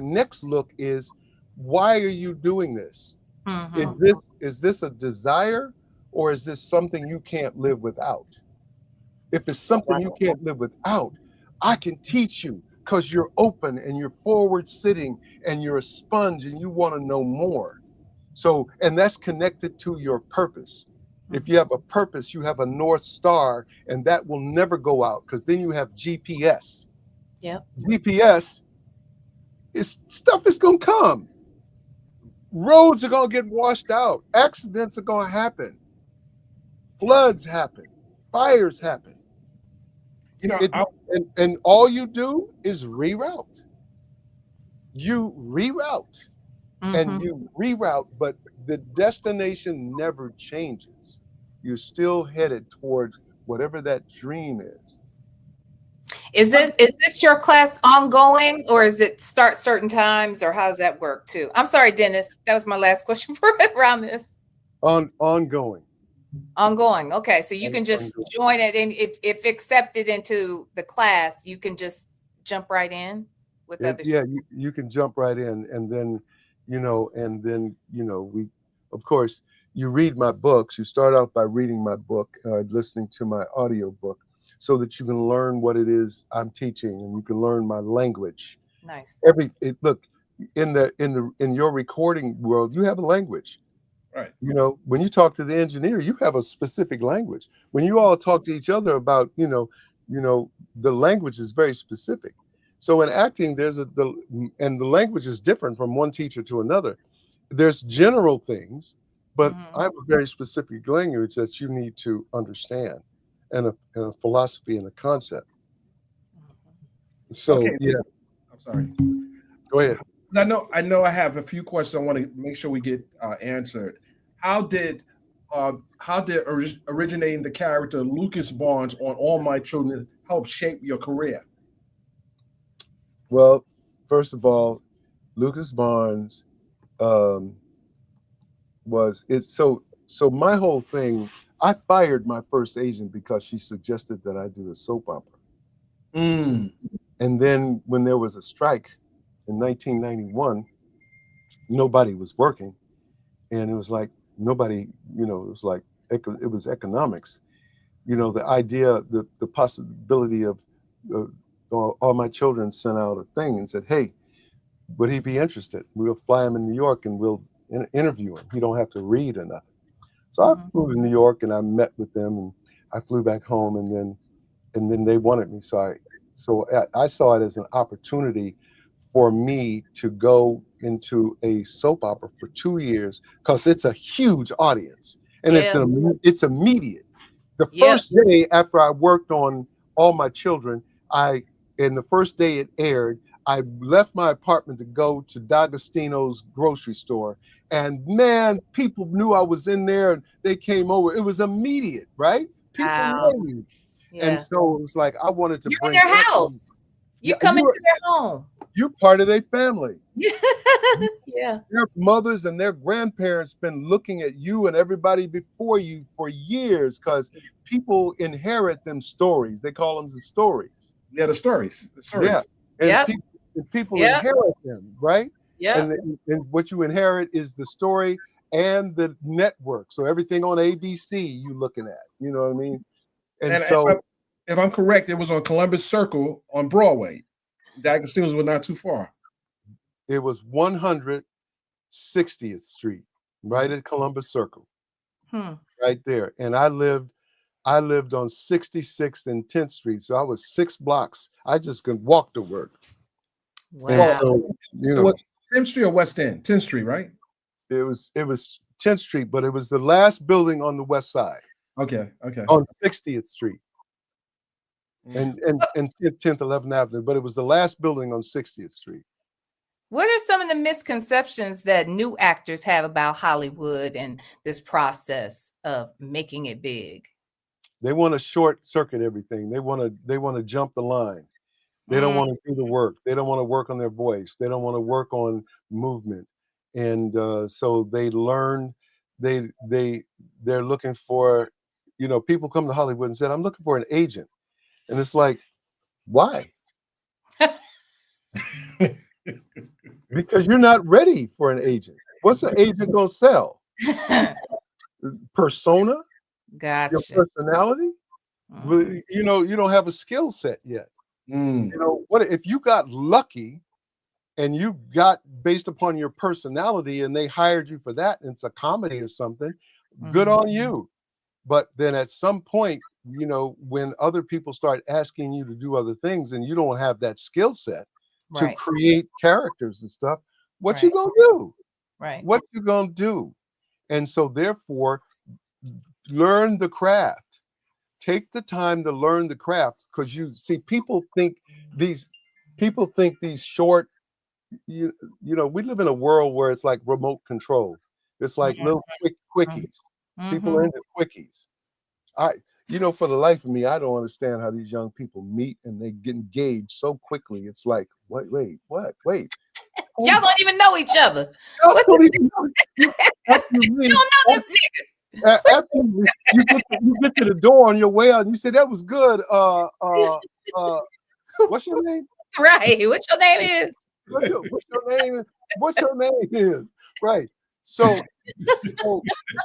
next look is, why are you doing this? Is Mhm. this a desire, or is this something you can't live without? If it's something you can't live without, I can teach you, because you're open and you're forward sitting and you're a sponge and you want to know more. So, and that's connected to your purpose. If you have a purpose, you have a North Star, and that will never go out, because then you have GPS. Yep. GPS is stuff is going to come. Roads are going to get washed out. Accidents are going to happen. Floods happen. Fires happen. You know, It and all you do is reroute. You reroute and Mhm. you reroute, but the destination never changes. You're still headed towards whatever that dream is. Is this your class ongoing, or is it start certain times, or how does that work too? I'm sorry, Dennis. That was my last question for around this. Ongoing. Ongoing. Okay, so you can just Ongoing. join it, and if accepted into the class, you can just jump right in with It, other yeah, students. you can jump right in, and then, we, of course, you read my books. You start out by reading my book, listening to my audio book, so that you can learn what it is I'm teaching, and you can learn my language. Nice. Look, in your recording world, you have a language. right. When you talk to the engineer, you have a specific language. When you all talk to each other about, the language is very specific. So in acting, and the language is different from one teacher to another. There's general things, but Mhm. I have a very specific language that you need to understand, and a philosophy and a concept. So Okay. yeah, I'm sorry. go ahead. I know I have a few questions I want to make sure we get answered. How did originating the character Lucas Barnes on All My Children help shape your career? Well, first of all, Lucas Barnes um, was it. So my whole thing. I fired my first agent because she suggested that I do a soap opera. Mm. And then when there was a strike in 1991, nobody was working, and it was like nobody, you know, it was like it was economics. You know, the idea, the possibility of all my children sent out a thing and said, "Hey, would he be interested? We'll fly him in New York and we'll interview him. He don't have to read or nothing." So I flew to New York and I met with them, and I flew back home, and then they wanted me. So I saw it as an opportunity for me to go into a soap opera for 2 years, because it's a huge audience and Yeah. it's immediate. The Yeah. first day after I worked on All My Children, and the first day it aired, I left my apartment to go to D'Agostino's grocery store, and man, people knew I was in there and they came over. It was immediate, right? People Wow. know you. And Yeah. so it was like I wanted to You're in bring their everyone. house. You Yeah, come into their home. you're part of their family. Yeah. Their mothers and their grandparents been looking at you and everybody before you for years, because people inherit them stories. They call them the stories. Yeah, the stories. The stories. Yeah, and Yep. people Yep. inherit them, right? Yeah. And what you inherit is the story and the network. So everything on ABC you looking at, you know what I mean? And And so if I'm correct, it was on Columbus Circle on Broadway. D'Agostino's was not too far. it was 160th Street, right at Columbus Circle, right there. And I lived on 66th and 10th Street. So I was 6 blocks. I just could walk to work. And Wow. so, you It know, was 10th Street or West End? 10th Street, right? it was 10th Street, but it was the last building on the west side Okay. on 60th Street Mm. and 10th, 11th Avenue, but it was the last building on 60th Street. What are some of the misconceptions that new actors have about Hollywood and this process of making it big? They want to short circuit everything. They want to jump the line. They don't want to do the work. They don't want to work on their voice. They don't want to work on movement. And so they learn. They're looking for, you know, people come to Hollywood and said, "I'm looking for an agent," and it's like, why? Because you're not ready for an agent. What's an agent gonna sell? Persona, your Gotcha. personality. Well, you know, you don't have a skill set yet. Mm. You know, what if you got lucky and you got based upon your personality and they hired you for that and it's a comedy or something, good on you. But then at some point, you know, when other people start asking you to do other things and you don't have that skill set to Right. create characters and stuff, what Right. you gonna do? Right. What you gonna do? And so therefore, learn the craft. Take the time to learn the craft, because you see people think these short, you know, we live in a world where it's like remote control. It's like little quickies. People are into quickies. You know, for the life of me, I don't understand how these young people meet and they get engaged so quickly. It's like, wait. Y'all don't even know each other. Y'all What don't even know. After you You leave, don't know this nigga. after you get to the door on your way out, and you say, "That was good." What's your name? Right. What your name is? What's your name? What's your name is? Right. So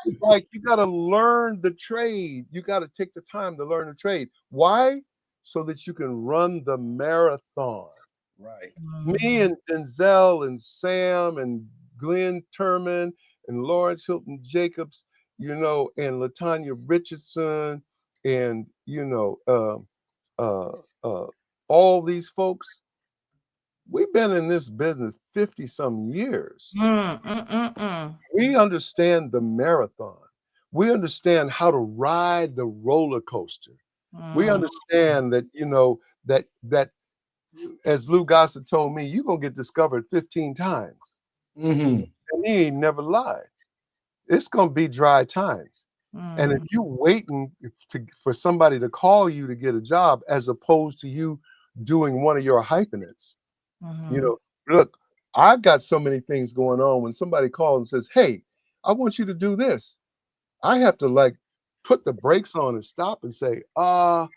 it's like you got to learn the trade. You got to take the time to learn the trade. Why? So that you can run the marathon. Right. Me and Denzel and Sam and Glenn Turman and Lawrence Hilton Jacobs, you know, and LaTanya Richardson, and you know, all these folks. We've been in this business 50 some years. We understand the marathon. We understand how to ride the roller coaster. We understand that, you know, that as Lou Gossett told me, you're gonna get discovered 15 times. And he ain't never lied. It's gonna be dry times. And if you waiting for somebody to call you to get a job, as opposed to you doing one of your hyphenates, you know, look, I've got so many things going on. When somebody calls and says, "Hey, I want you to do this," I have to like put the brakes on and stop and say, well,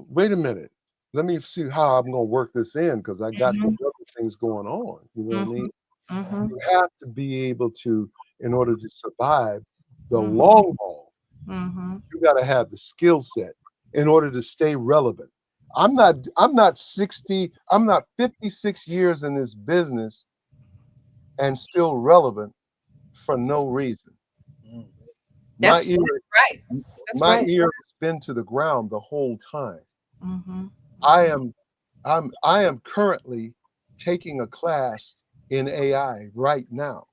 wait a minute. let me see how I'm gonna work this in because I got Mhm. these other things going on. You know what I mean? Mhm. You have to be able to, in order to survive the Mhm. long haul, Mhm. you got to have the skill set in order to stay relevant. I'm not 60, I'm not 56 years in this business and still relevant for no reason. My That's ear, right. That's my right. ear has been to the ground the whole time. Mhm. I am I am currently taking a class in AI right now.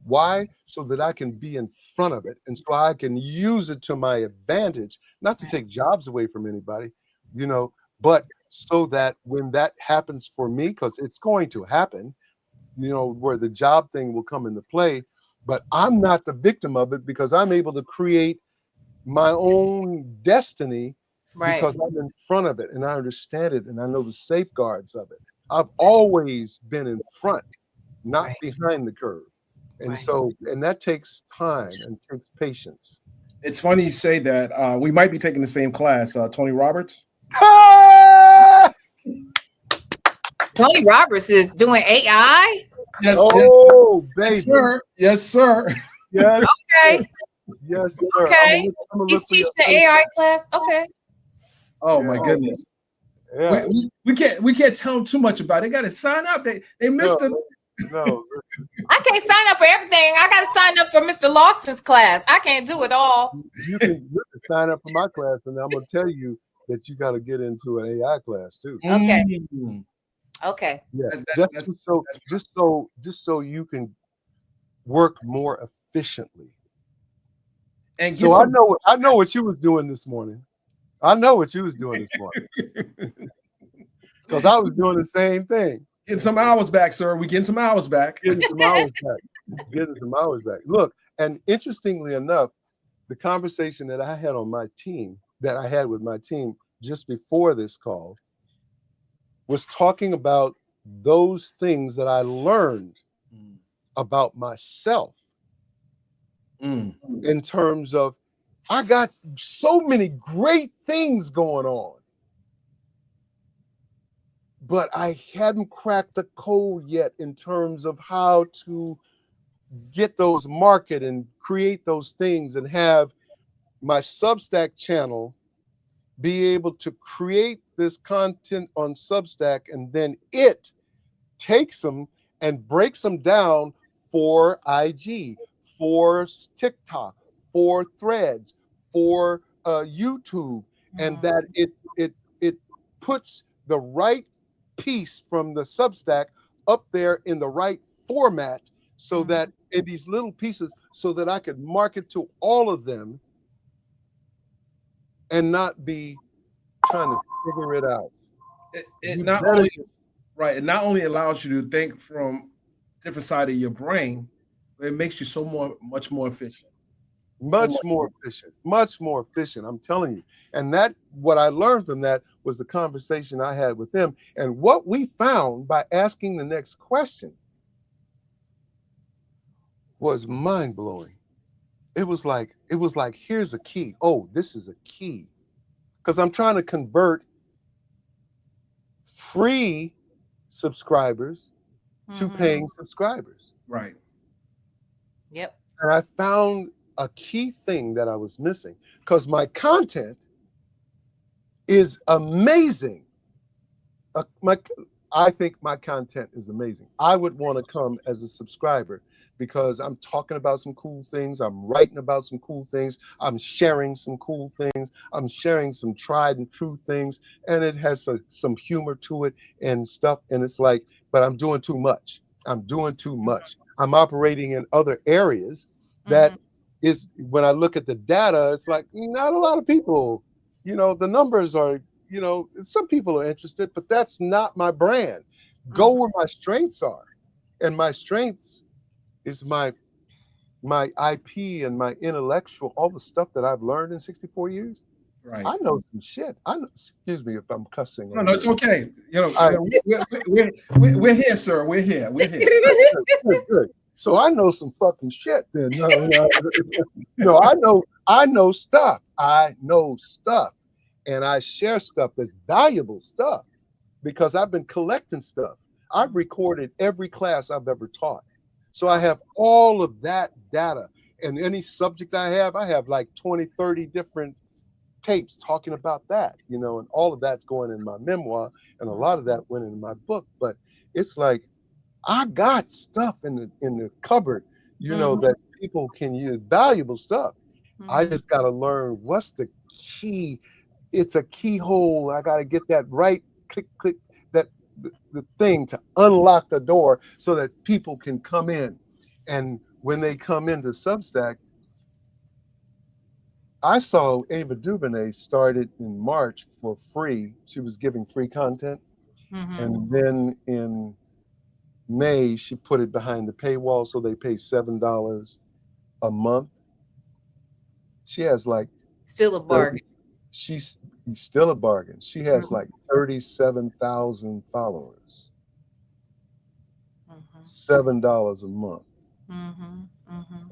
Why? So that I can be in front of it and so I can use it to my advantage, not to take jobs away from anybody, you know, but so that when that happens for me, because it's going to happen, you know, where the job thing will come into play, but I'm not the victim of it because I'm able to create my own destiny Right. because I'm in front of it and I understand it and I know the safeguards of it. I've always been in front, not Right. behind the curve. And Right. so, and that takes time and takes patience. It's funny you say that. We might be taking the same class. Tony Roberts. Tony Roberts is doing AI. Yes, yes, Oh, yes, baby. sir. Yes, sir. Yes. Sir. Okay. Yes, sir. Okay. I'm gonna He's look for your teaching the AI class. Okay. Oh Yeah. my goodness. Yeah. We can't tell them too much about it. They got to sign up. They missed No, it. no. I can't sign up for everything. I got to sign up for Mr. Lawson's class. I can't do it all. You can sign up for my class, and I'm gonna tell you that you got to get into an AI class too. Okay. Mm. Okay. Yeah, That's just so you can work more efficiently. and So get some I know what you was doing this morning. I know what you was doing this morning because I was doing the same thing. getting some hours back, sir. We getting some hours back. Getting some hours back. Getting some hours back. Look, and interestingly enough, the conversation that I had on my team, that I had with my team just before this call, was talking about those things that I learned about myself Mm. in terms of I got so many great things going on, but I hadn't cracked the code yet in terms of how to get those market and create those things and have my Substack channel be able to create this content on Substack and then it takes them and breaks them down for IG, for TikTok, for Threads, for YouTube, and that it puts the right piece from the Substack up there in the right format, so that in these little pieces, so that I could market to all of them and not be trying to figure it out. It You not better only right. It not only allows you to think from different side of your brain, but it makes you much more efficient. much more efficient, much more efficient. I'm telling you. And that what I learned from that was the conversation I had with them. And what we found by asking the next question was mind-blowing. It was like, here's a key. Oh, this is a key. Because I'm trying to convert free subscribers to paying subscribers. Right. Yep. And I found a key thing that I was missing because my content is amazing. I think my content is amazing. I would want to come as a subscriber because I'm talking about some cool things. I'm writing about some cool things. I'm sharing some cool things. I'm sharing some tried and true things. And it has some humor to it and stuff. And it's like, but I'm doing too much. I'm doing too much. I'm operating in other areas that is, when I look at the data, it's like not a lot of people, the numbers are, some people are interested, but that's not my brand. Go where my strengths are. And my strengths is my IP and my intellectual, all the stuff that I've learned in 64 years. Right. I know some shit. Excuse me if I'm cussing. No, it's okay. We're here, sir. We're here. We're here. Good. So I know some fucking shit then. I know stuff. I know stuff. and I share stuff that's valuable stuff because I've been collecting stuff. I've recorded every class I've ever taught. So I have all of that data. And any subject I have like 20, 30 different tapes talking about that, you know, and all of that's going in my memoir, and a lot of that went in my book. But it's like I got stuff in the cupboard, you know, that people can use, valuable stuff. I just got to learn what's the key. It's a keyhole. I got to get that right click, click, that the thing to unlock the door so that people can come in. And when they come into Substack, I saw Ava DuVernay started in March for free. She was giving free content. And then in May, she put it behind the paywall, so they pay $7 a month. She has like Still a bargain. She's still a bargain. She has like 37,000 followers. $7 a month.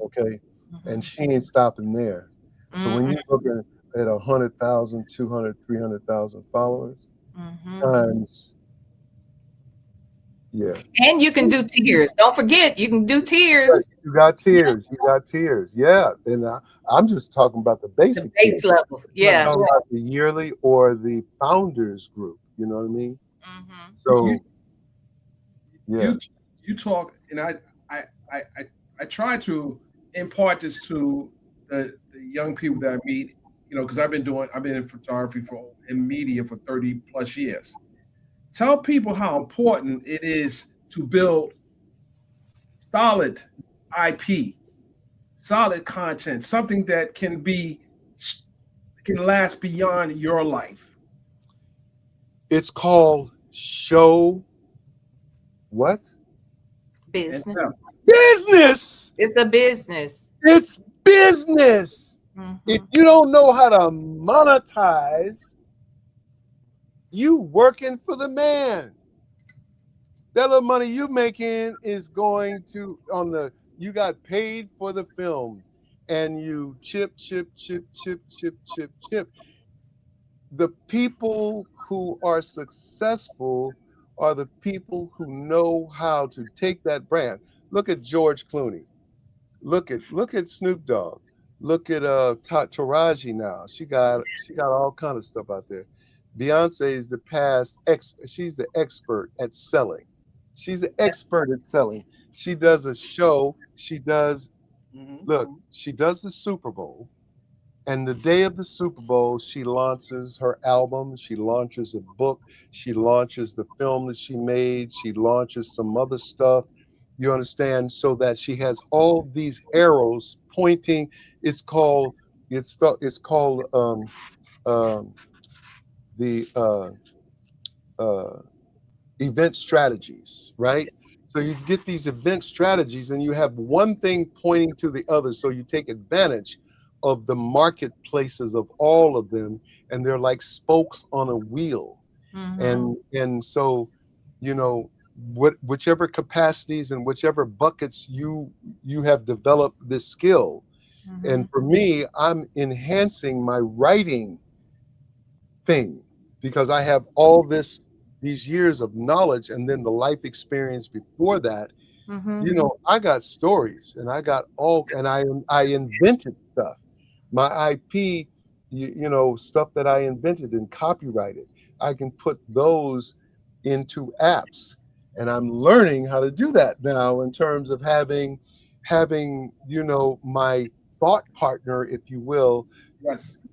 Okay, and she ain't stopping there. So when you're looking at 100,000, 200, 300,000 followers times, yeah. And you can do tiers. Don't forget, you can do tiers. You got tiers. You got tiers. Yeah. And I'm just talking about the basic. The base level. Yeah. I'm talking about the yearly or the founders group. You know what I mean? So, yeah. You talk, and I try to impart this to the young people that I meet, you know, because I've been in photography in media for 30 plus years. Tell people how important it is to build solid IP, solid content, something that can last beyond your life. It's called show what? Business. Business. It's a business. It's business. If you don't know how to monetize, you working for the man. That little money you making is going to you got paid for the film, and you chip. The people who are successful are the people who know how to take that brand. Look at George Clooney. Look at Snoop Dogg. Look at Taraji now. She got all kind of stuff out there. Beyonce is she's the expert at selling. She's an expert at selling. She does a show. She does the Super Bowl. And the day of the Super Bowl, she launches her album. She launches a book. She launches the film that she made. She launches some other stuff. You understand? So that she has all these arrows pointing. It's called event strategies, right? So you get these event strategies, and you have one thing pointing to the other. So you take advantage of the marketplaces of all of them, and they're like spokes on a wheel. And so, you know, whichever capacities and whichever buckets you have developed this skill. And for me, I'm enhancing my writing thing because I have all these years of knowledge, and then the life experience before that. You know, I got stories, and I invented stuff. My IP, you know, stuff that I invented and copyrighted, I can put those into apps, and I'm learning how to do that now in terms of having, you know, my thought partner, if you will,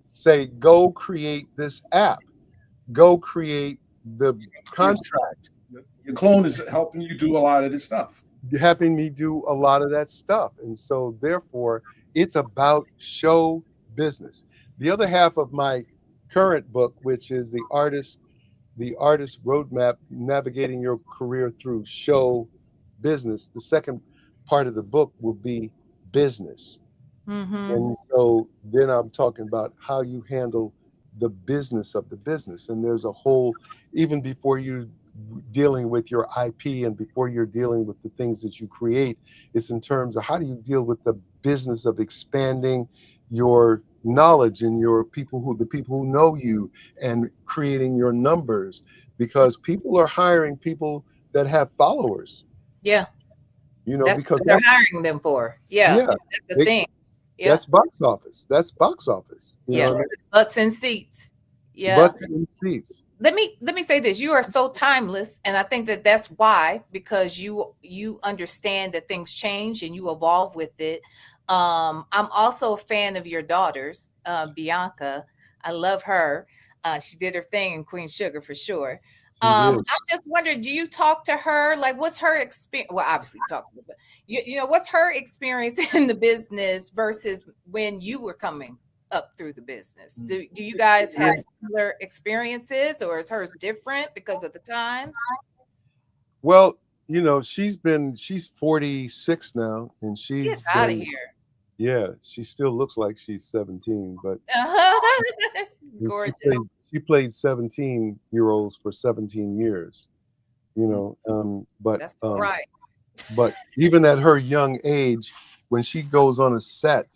say, go create this app, go create the contract. Your clone is helping you do a lot of this stuff. Helping me do a lot of that stuff. And so therefore it's about show business. The other half of my current book, which is the artist roadmap, navigating your career through show business. The second part of the book will be business. And so then I'm talking about how you handle the business of the business. And there's a whole, even before you dealing with your IP and before you're dealing with the things that you create, it's in terms of how do you deal with the business of expanding your knowledge and the people who know you, and creating your numbers, because people are hiring people that have followers, Yeah, that's because what they're hiring them for. Yeah, yeah, that's the they, thing. Yeah, that's box office. That's box office. You yeah, know what I mean? butts and seats. Yeah. Butts in seats. Let me say this: you are so timeless, and I think that that's why, because you understand that things change and you evolve with it. I'm also a fan of your daughters, Bianca. I love her. She did her thing in Queen Sugar for sure. She did. I'm just wondering, do you talk to her? Like, what's her experience? Well, obviously, you talk to her, but what's her experience in the business versus when you were coming up through the business? Do you guys have similar experiences, or is hers different because of the times? Well, she's 46 now, and Get she's out of been, here. yeah, she still looks like she's 17, but she Gorgeous. played 17-year-olds for 17 years, but That's right. but even at her young age, when she goes on a set,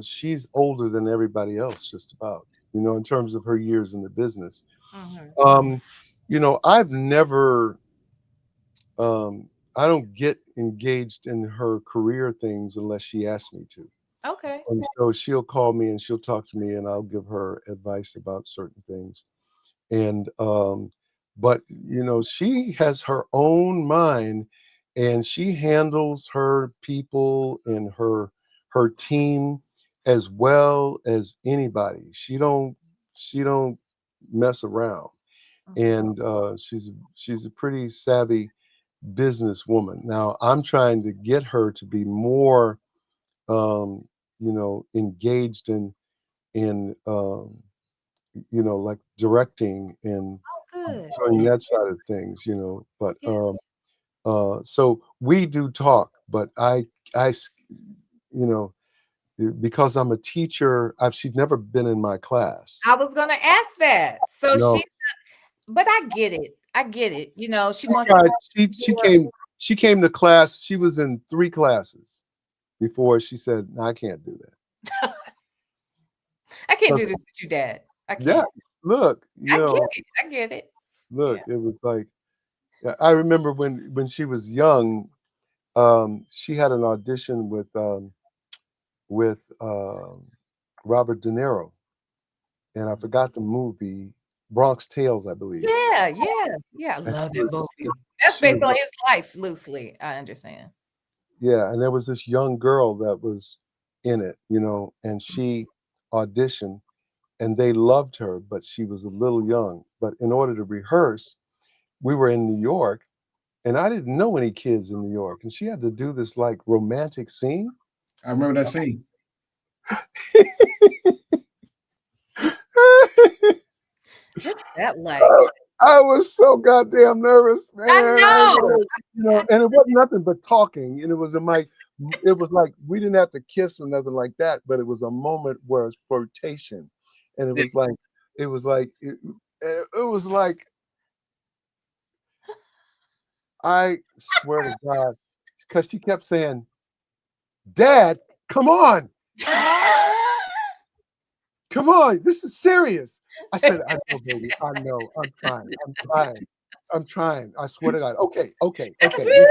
she's older than everybody else, just about, in terms of her years in the business. Mhm. Um, I've never, I don't get engaged in her career things unless she asks me to. Okay. And so she'll call me and she'll talk to me, and I'll give her advice about certain things. And but she has her own mind, and she handles her people and her team as well as anybody. She don't mess around. Mhm. And she's a pretty savvy businesswoman. Now I'm trying to get her to be more engaged in like directing and Oh, good. doing that side of things, but Yeah. so we do talk, but I you know because I'm a teacher, she's never been in my class. I was gonna ask that. So No, but I get it. I get it. She she wants tried, she more. came to class. She was in 3 classes before she said, "No, I can't do that." I can't So, do this with you, Dad. I yeah, can't. look, I get it. I get it. Yeah. it was like, yeah, I remember when she was young, she had an audition with Robert De Niro, and I forgot the movie, Bronx Tales, I believe. Yeah, yeah, yeah. I And love that movie. That's she was based on his life loosely, I understand. yeah, and there was this young girl that was in it, and she auditioned, and they loved her, but she was a little young. But in order to rehearse, we were in New York, and I didn't know any kids in New York, and she had to do this like romantic scene. I remember that scene. What's that like? I was so goddamn nervous, man. I know. And it wasn't nothing but talking. And it was like we didn't have to kiss or nothing like that, but it was a moment where it's flirtation. And it was like I swear to God, because she kept saying, "Dad, come on. Come on, this is serious." I said, "I know, baby. I know. I'm trying. I'm trying. I'm trying. I swear to God. Okay, okay, okay.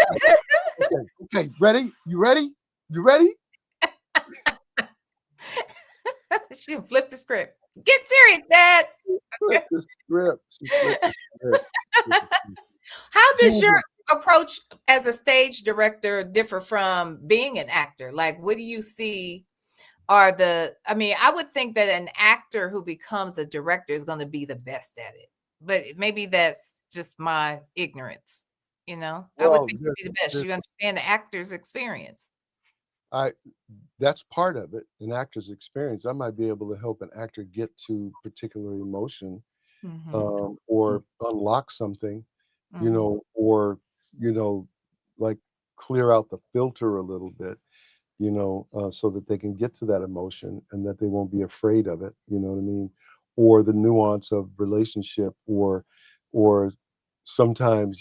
Okay, okay. Ready? You ready? You ready?" She flipped the script. Get serious, Dad. Flip the script. She flipped the script. How She does was your approach as a stage director differ from being an actor? Like, what do you see I mean, I would think that an actor who becomes a director is going to be the best at it, but maybe that's just my ignorance. I would well, think you'd be the best. You understand the actor's experience. I that's part of it, an actor's experience. I might be able to help an actor get to particular emotion, Hmm. or unlock something, Hmm. or you know, like clear out the filter a little bit, so that they can get to that emotion and that they won't be afraid of it. You know what I mean? Or the nuance of relationship, or sometimes,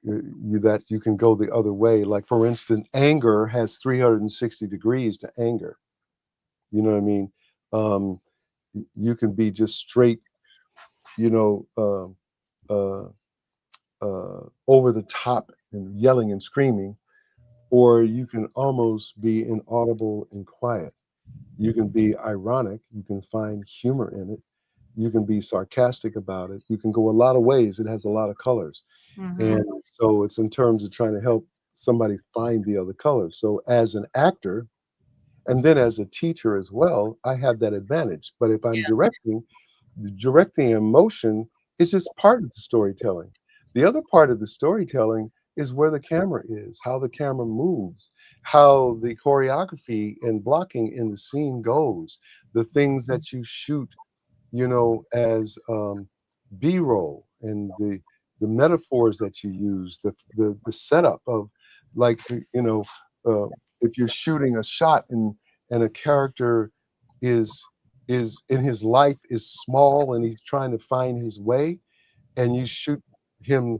that you can go the other way. Like for instance, anger has 360 degrees to anger. You know what I mean? Um, you can be just straight, you know, over the top and yelling and screaming, or you can almost be inaudible and quiet. You can be ironic. You can find humor in it. You can be sarcastic about it. You can go a lot of ways. It has a lot of colors. Mm-hmm. And so it's in terms of trying to help somebody find the other colors. So as an actor, and then as a teacher as well, I have that advantage. But if I'm directing, the directing emotion is just part of the storytelling. The other part of the storytelling is where the camera is, how the camera moves, how the choreography and blocking in the scene goes, the things that you shoot, you know, as B-roll, and the metaphors that you use, the setup of, like, you know, uh, if you're shooting a shot and a character is in his life is small and he's trying to find his way, and you shoot him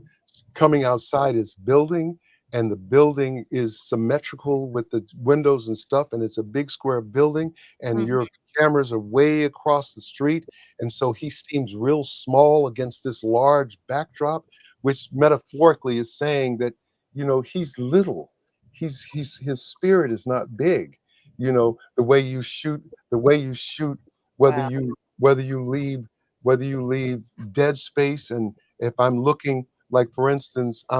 coming outside his building, and the building is symmetrical with the windows and stuff, and it's a big square building, and Mm-hmm. your cameras are way across the street, and so he seems real small against this large backdrop, which metaphorically is saying that, you know, he's little. He's his spirit is not big. You know, the way you shoot, whether Wow. you whether you leave whether you leave dead space, and if I'm looking, like for instance, uh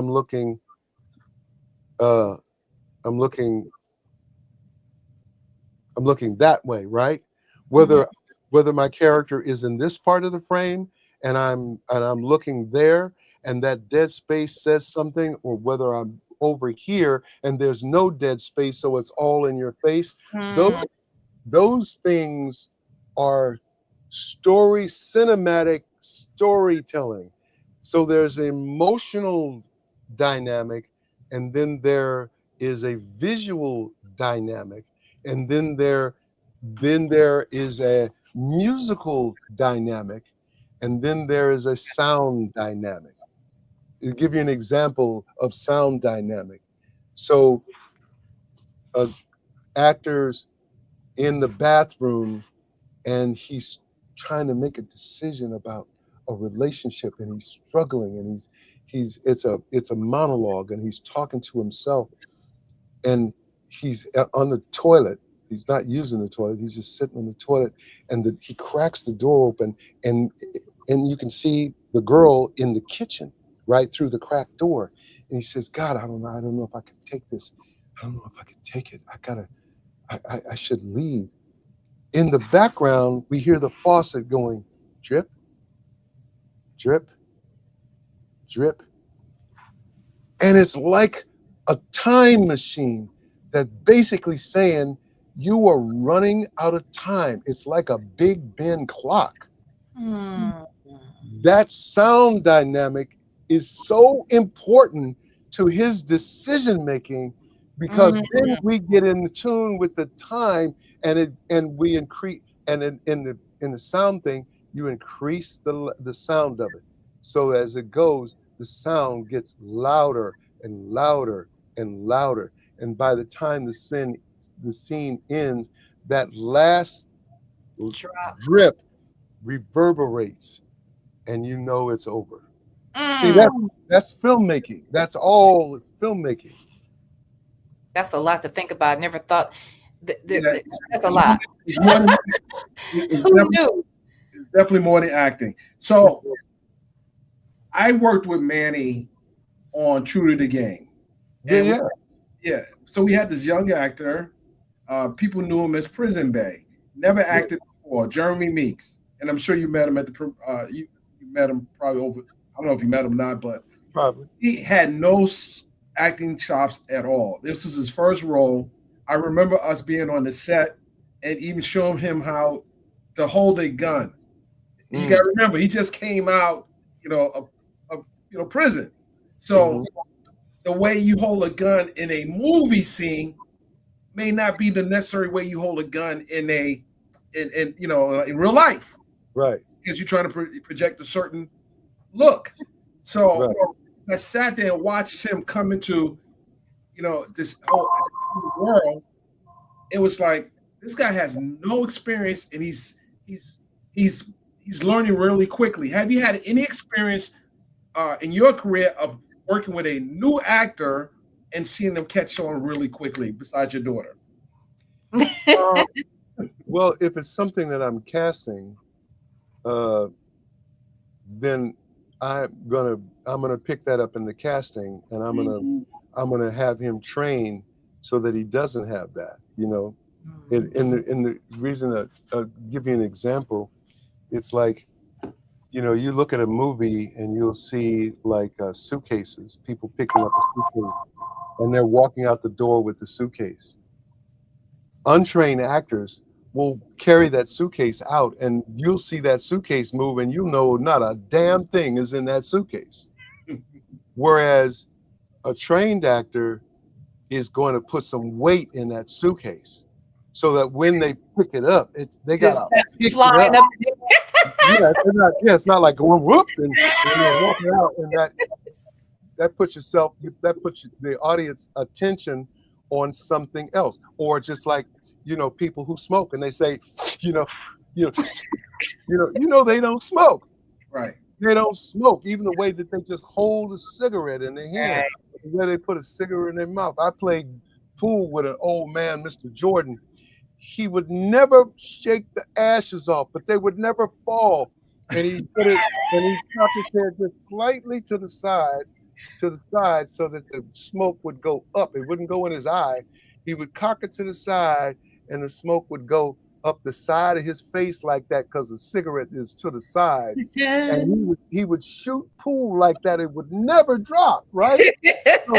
I'm looking I'm looking that way, right? Mm-hmm. Whether my character is in this part of the frame and I'm looking there and that dead space says something, or whether I'm over here and there's no dead space so it's all in your face. Those Mm-hmm. those things are cinematic storytelling. So there's an emotional dynamic, and then there is a visual dynamic, and then there is a musical dynamic, and then there is a sound dynamic. I'll give you an example of sound dynamic. So uh, actors in the bathroom, and he's trying to make a decision about a relationship, and he's struggling, and he's it's a monologue, and he's talking to himself, and he's on the toilet. He's not using the toilet. He's just sitting on the toilet, and he cracks the door open, and and you can see the girl in the kitchen right through the cracked door, and he says, "God, I don't know if I can take this. I don't know if I can take it. I should leave." In the background, we hear the faucet going drip, drip, drip. And it's like a time machine that's basically saying you are running out of time. It's like a Big Ben clock. Mm-hmm. That sound dynamic is so important to his decision making, because then we get in tune with the time, and we increase, and in the sound thing, you increase the sound of it. So as it goes, the sound gets louder and louder and louder, and by the time the scene ends, that last Drop. drip reverberates, and you know it's over. See, Mm. that's filmmaking. That's all filmmaking. That's a lot to think about. Never thought. Yeah, That's a lot. it's more than Who knew? it's definitely more than acting. So I worked with Manny on True to the Game, Yeah, and yeah, yeah, so we had this young actor. People knew him as Prison Bay. Never yeah. acted before. Jeremy Meeks, and I'm sure you met him at the. You met him probably over. I don't know if you met him or not, but Probably. he had no acting chops at all. This was his first role. I remember us being on the set and even showing him how to hold a gun. You got Mm, to remember, he just came out, you know, of prison. So mhm. the way you hold a gun in a movie scene may not be the necessary way you hold a gun in real life, Right, because you're trying to project a certain look. So right. I sat there and watched him come into this whole world. It was like This guy has no experience, and he's he's learning really quickly. Have you had any experience in your career of working with a new actor and seeing them catch on really quickly? Besides your daughter, Uh, well, if it's something that I'm casting, uh, then I'm gonna pick that up in the casting, and I'm gonna have him train so that he doesn't have that. You know, in the reason that give you an example, it's like, you know, you look at a movie and you'll see like suitcases, people picking up a suitcase, and they're walking out the door with the suitcase. Untrained actors will carry that suitcase out, and you'll see that suitcase move, and you know not a damn thing is in that suitcase. Whereas a trained actor is going to put some weight in that suitcase, so that when they pick it up, they got Just to pick it flying up. up. It's not like going whoop and they're walking out, and that puts the audience attention on something else. Or just like, you know, people who smoke and they say, you know, they don't smoke. right? They don't smoke. Even the way that they just hold a cigarette in their hand, the way they put a cigarette in their mouth. I played pool with an old man, Mr. Jordan. He would never shake the ashes off, but they would never fall. And he put it, and he tucked his head just slightly to the side, so that the smoke would go up. It wouldn't go in his eye. He would cock it to the side, and the smoke would go up the side of his face like that, because the cigarette is to the side. And he would shoot pool like that. It would never drop, right? So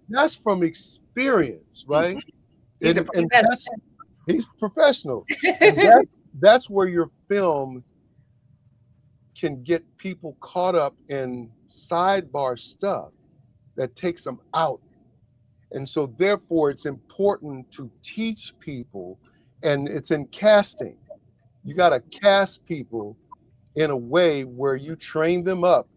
that's from experience, right? He's a professional. He's professional. And that's where your film can get people caught up in sidebar stuff that takes them out. And so therefore it's important to teach people, and it's in casting. You got to cast people in a way where you train them up,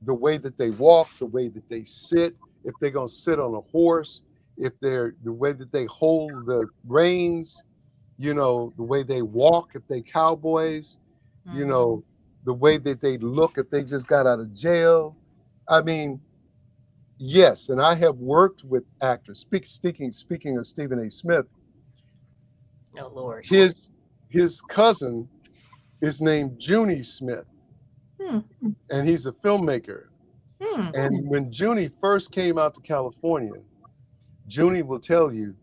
the way that they walk, the way that they sit, if they're going to sit on a horse, if they're the way that they hold the reins, you know, the way they walk, if they cowboys, you know, the way that they look if they just got out of jail. I mean, yes, and I have worked with actors. Speaking of Stephen A. Smith, Oh Lord. his cousin is named Junie Smith, and he's a filmmaker. And when Junie first came out to California, Junie will tell you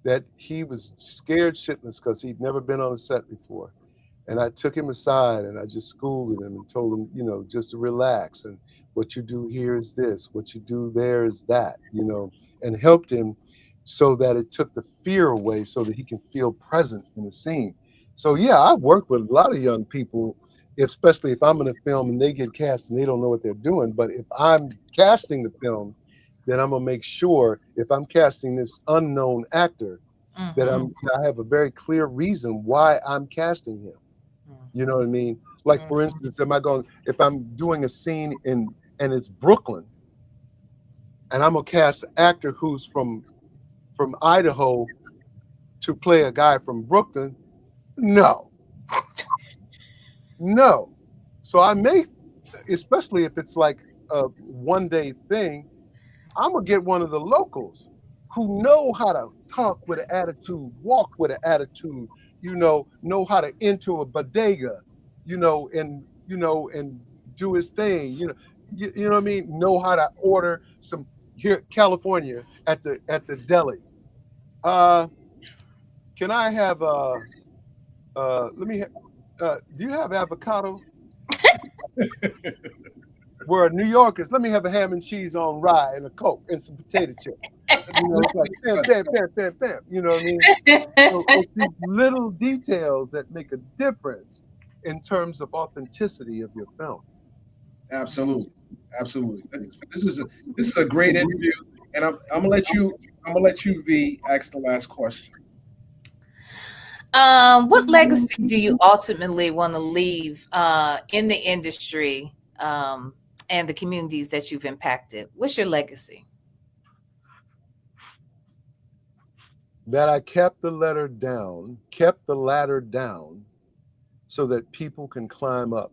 that he was scared shitless because he'd never been on a set before. And I took him aside and I just schooled him and told him, you know, just to relax. And what you do here is this, what you do there is that, you know, and helped him so that it took the fear away so that he can feel present in the scene. So, yeah, I work with a lot of young people, especially if I'm in a film and they get cast and they don't know what they're doing. But if I'm casting the film, then I'm gonna make sure, if I'm casting this unknown actor, that I have a very clear reason why I'm casting him. You know what I mean? Like, for instance, if I'm doing a scene and it's Brooklyn, and I'm gonna cast an actor who's from Idaho to play a guy from Brooklyn, no. So I may, especially if it's like a one-day thing, I'm gonna get one of the locals who know how to talk with an attitude, walk with an attitude, you know how to enter a bodega, and do his thing, you know what I mean? Know how to order some here, California, at the deli. Can I have do you have avocado? Where New Yorkers, let me have a ham and cheese on rye and a Coke and some potato chips. You know, it's like bam. You know what I mean? So it's these little details that make a difference in terms of authenticity of your film. Absolutely. This is a great interview, and I'm gonna let you V ask the last question. What legacy do you ultimately want to leave in the industry and the communities that you've impacted? What's your legacy? that I kept the ladder down so that people can climb up,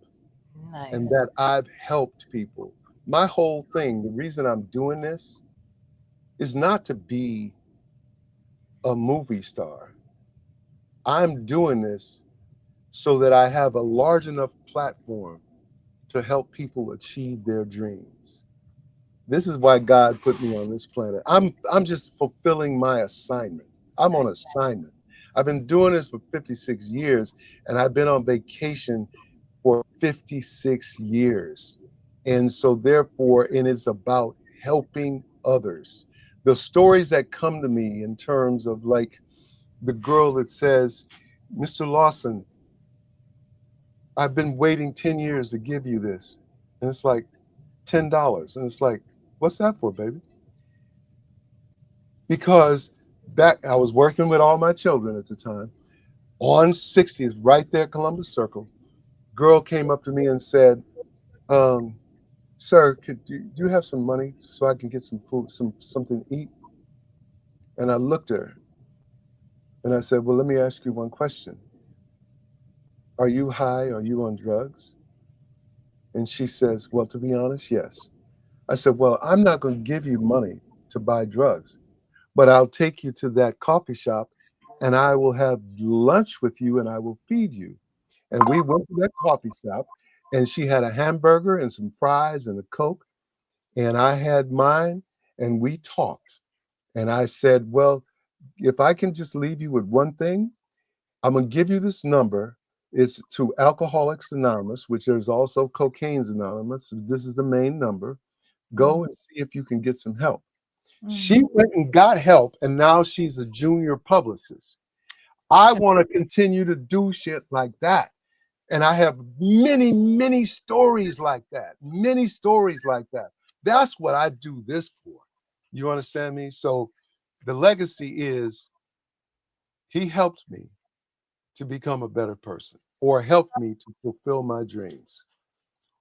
and Nice. that I've helped people. My whole thing, the reason I'm doing this is not to be a movie star. I'm doing this so that I have a large enough platform to help people achieve their dreams. This is why God put me on this planet. I'm just fulfilling my assignment. I'm on assignment. I've been doing this for 56 years, and I've been on vacation for 56 years. And so therefore, and it's about helping others. The stories that come to me in terms of like the girl that says, Mr. Lawson, I've been waiting 10 years to give you this. And it's like $10. And it's like, what's that for, baby? Because back, I was working with all my children at the time. On 60th, right there, Columbus Circle, girl came up to me and said, sir, do you have some money so I can get some food, something to eat? And I looked at her and I said, well, let me ask you one question. Are you high? Are you on drugs? And she says, well, to be honest, yes. I said, well, I'm not going to give you money to buy drugs, but I'll take you to that coffee shop and I will have lunch with you and I will feed you. And we went to that coffee shop and she had a hamburger and some fries and a Coke. And I had mine and we talked. And I said, well, if I can just leave you with one thing, I'm going to give you this number. It's to Alcoholics Anonymous, which there's also Cocaine's Anonymous. This is the main number. Go and see if you can get some help. She went and got help, and now she's a junior publicist. I want to continue to do shit like that. And I have many, many stories like that. Many stories like that. That's what I do this for. You understand me? So the legacy is he helped me to become a better person or helped me to fulfill my dreams.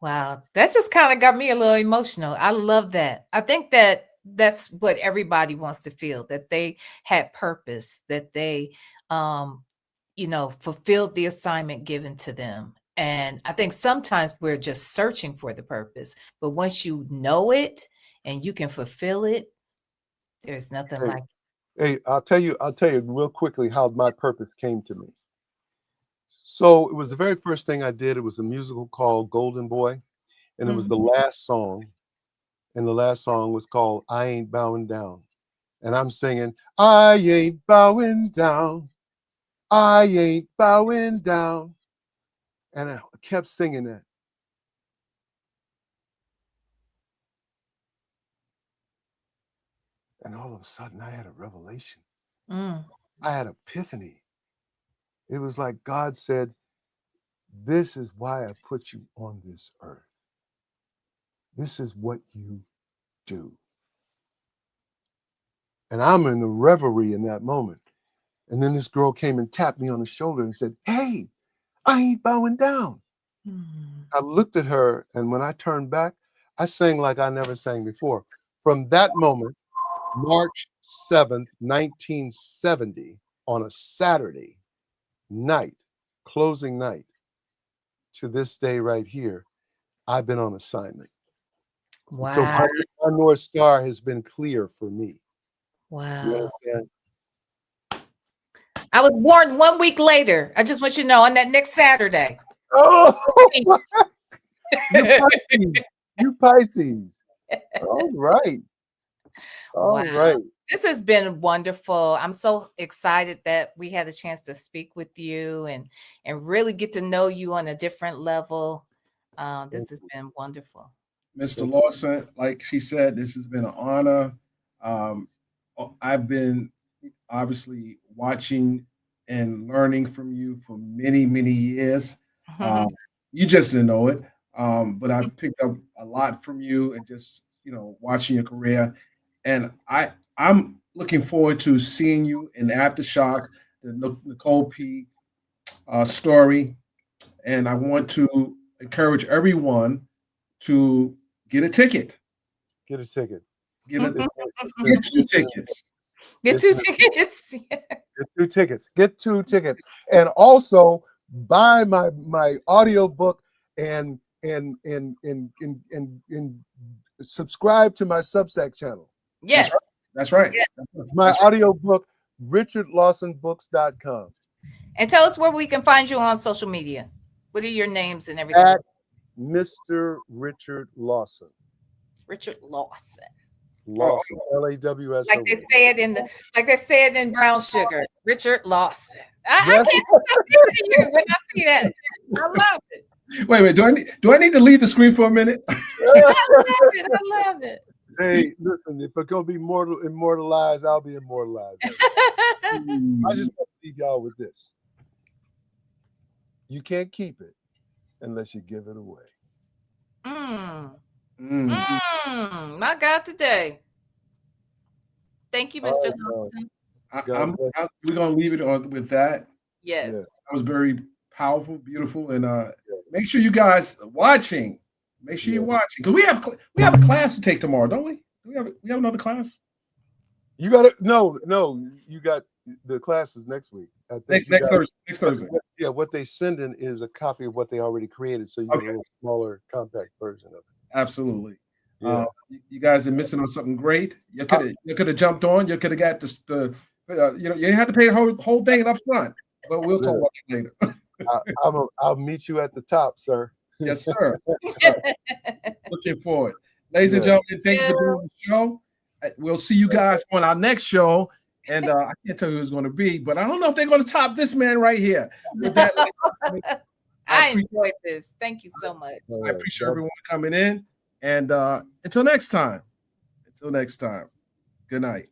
Wow, that just kind of got me a little emotional. I love that. I think that that's what everybody wants to feel, that they had purpose, that they fulfilled the assignment given to them. And I think sometimes we're just searching for the purpose, but once you know it and you can fulfill it, there's nothing like it. Hey, I'll tell you real quickly how my purpose came to me. So it was the very first thing I did. It was a musical called Golden Boy, and it was the last song. And the last song was called I Ain't Bowing Down. And I'm singing, I ain't bowing down. I ain't bowing down. And I kept singing that. And all of a sudden I had a revelation. I had epiphany. It was like God said, this is why I put you on this earth. This is what you do. And I'm in a reverie in that moment. And then this girl came and tapped me on the shoulder and said, hey, I ain't bowing down. I looked at her, and when I turned back, I sang like I never sang before. From that moment, March 7th, 1970, on a Saturday night, closing night, to this day right here, I've been on assignment. Wow. So my North Star has been clear for me. Wow. You understand? I was born 1 week later. I just want you to know, on that next Saturday. Oh, you Pisces. All right. All right. This has been wonderful. I'm so excited that we had a chance to speak with you and really get to know you on a different level. This has been wonderful. Mr. Lawson, like she said, this has been an honor. I've been obviously watching and learning from you for many, many years. You just didn't know it, but I've picked up a lot from you and just watching your career. And I'm looking forward to seeing you in Aftershock, the Nicole P. Story. And I want to encourage everyone to get a ticket. Get a ticket. Get 2 tickets. Get 2 tickets. Get 2 tickets. And also buy my audiobook and subscribe to my Substack channel. Yes. That's right. Yes. My audiobook, richardlawsonbooks.com. And tell us where we can find you on social media. What are your names and everything? At Mr. Richard Lawson. Richard Lawson. Lawson. Lawson. Like they say it in Brown Sugar. Richard Lawson. I Yes. can't stop thinking of you when I see that. I love it. Wait. Do I need to leave the screen for a minute? I love it. Hey, listen, if it's gonna be immortalized, I'll be immortalized. I just want to leave y'all with this. You can't keep it unless you give it away. My God, today. Thank you, Mr. Lawson. We're gonna leave it on with that. Yes. That was very powerful, beautiful, and make sure you guys are watching. Make sure you're watching because we have a class to take tomorrow, don't we? We have another class. You got it. No, you got the classes next week. I think next Thursday. Yeah, what they send in is a copy of what they already created, so you get a little smaller, compact version of it. Absolutely. Yeah. You guys are missing on something great. You could have jumped on. You could have got the you didn't have to pay the whole thing up front. But we'll talk about that later. I'll meet you at the top, sir. Yes, sir. Looking forward. Ladies and gentlemen, thank you for doing the show. We'll see you guys on our next show. And I can't tell you who it's going to be, but I don't know if they're going to top this man right here. With that, I enjoyed this. Thank you so much. I appreciate everyone coming in. And until next time. Good night.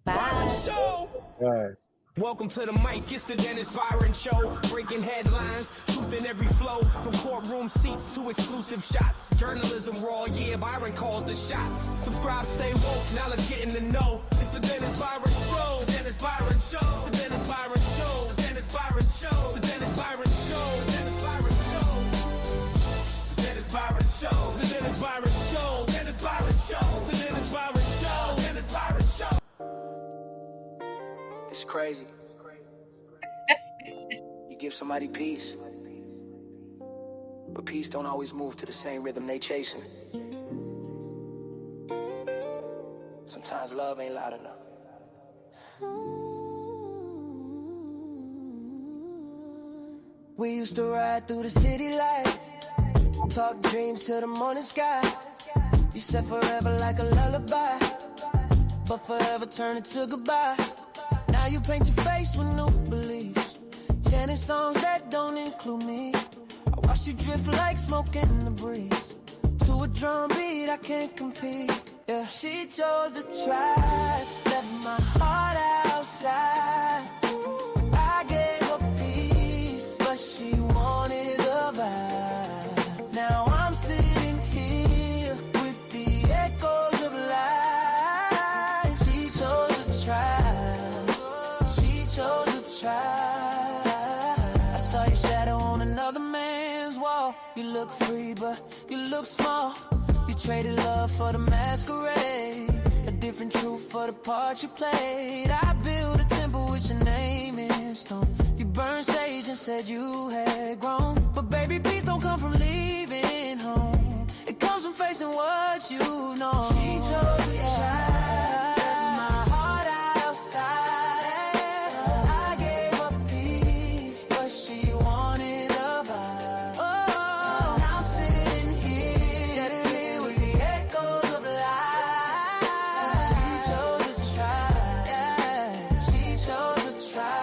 Byron Show. All right. Welcome to the mic, it's the Dennis Byron Show. Breaking headlines, truth in every flow. From courtroom seats to exclusive shots. Journalism raw, yeah, Byron calls the shots. Subscribe, stay woke, now let's get in the know. It's the Dennis Byron Show. The Dennis Byron Show. The Dennis Byron Show. The Dennis Byron Show. The Dennis Byron Show. The Dennis Byron Show. The Dennis Byron Show. The Dennis Byron Show. Dennis Byron Show. The Dennis Byron Show. Dennis Byron Show. It's crazy. You give somebody peace, but peace don't always move to the same rhythm they chasing. Sometimes love ain't loud enough. We used to ride through the city lights, talk dreams to the morning sky. You said forever like a lullaby, but forever turned to goodbye. Now you paint your face with new beliefs, chanting songs that don't include me. I watch you drift like smoke in the breeze, to a drum beat I can't compete. Yeah, she chose to try, left my heart outside. I gave her peace, but she wanted the vibe. Now I'm sitting here with the echoes of life. She chose to try, she chose to try. I saw your shadow on another man's wall. You look free, but you look small. You traded love for the masquerade, a different truth for the part you played. I built a temple with your name in stone. You burned sage and said you had grown, but baby, peace don't come from leaving home. It comes from facing what you know. She chose to try, left my heart outside. I gave her peace, but she wanted the vibe. Oh, and I'm sitting here with the echoes of life. She chose to try, yeah, she chose to try.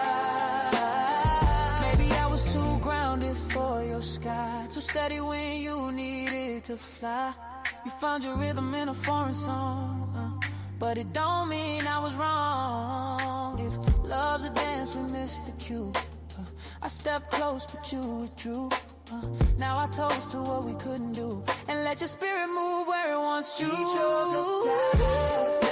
Maybe I was too grounded for your sky, too steady when you needed to fly. You found your rhythm in a foreign song, but it don't mean I was wrong. If love's a dance, we missed the cue. I stepped close, but you withdrew. Now I toast to what we couldn't do, and let your spirit move where it wants to. She chose to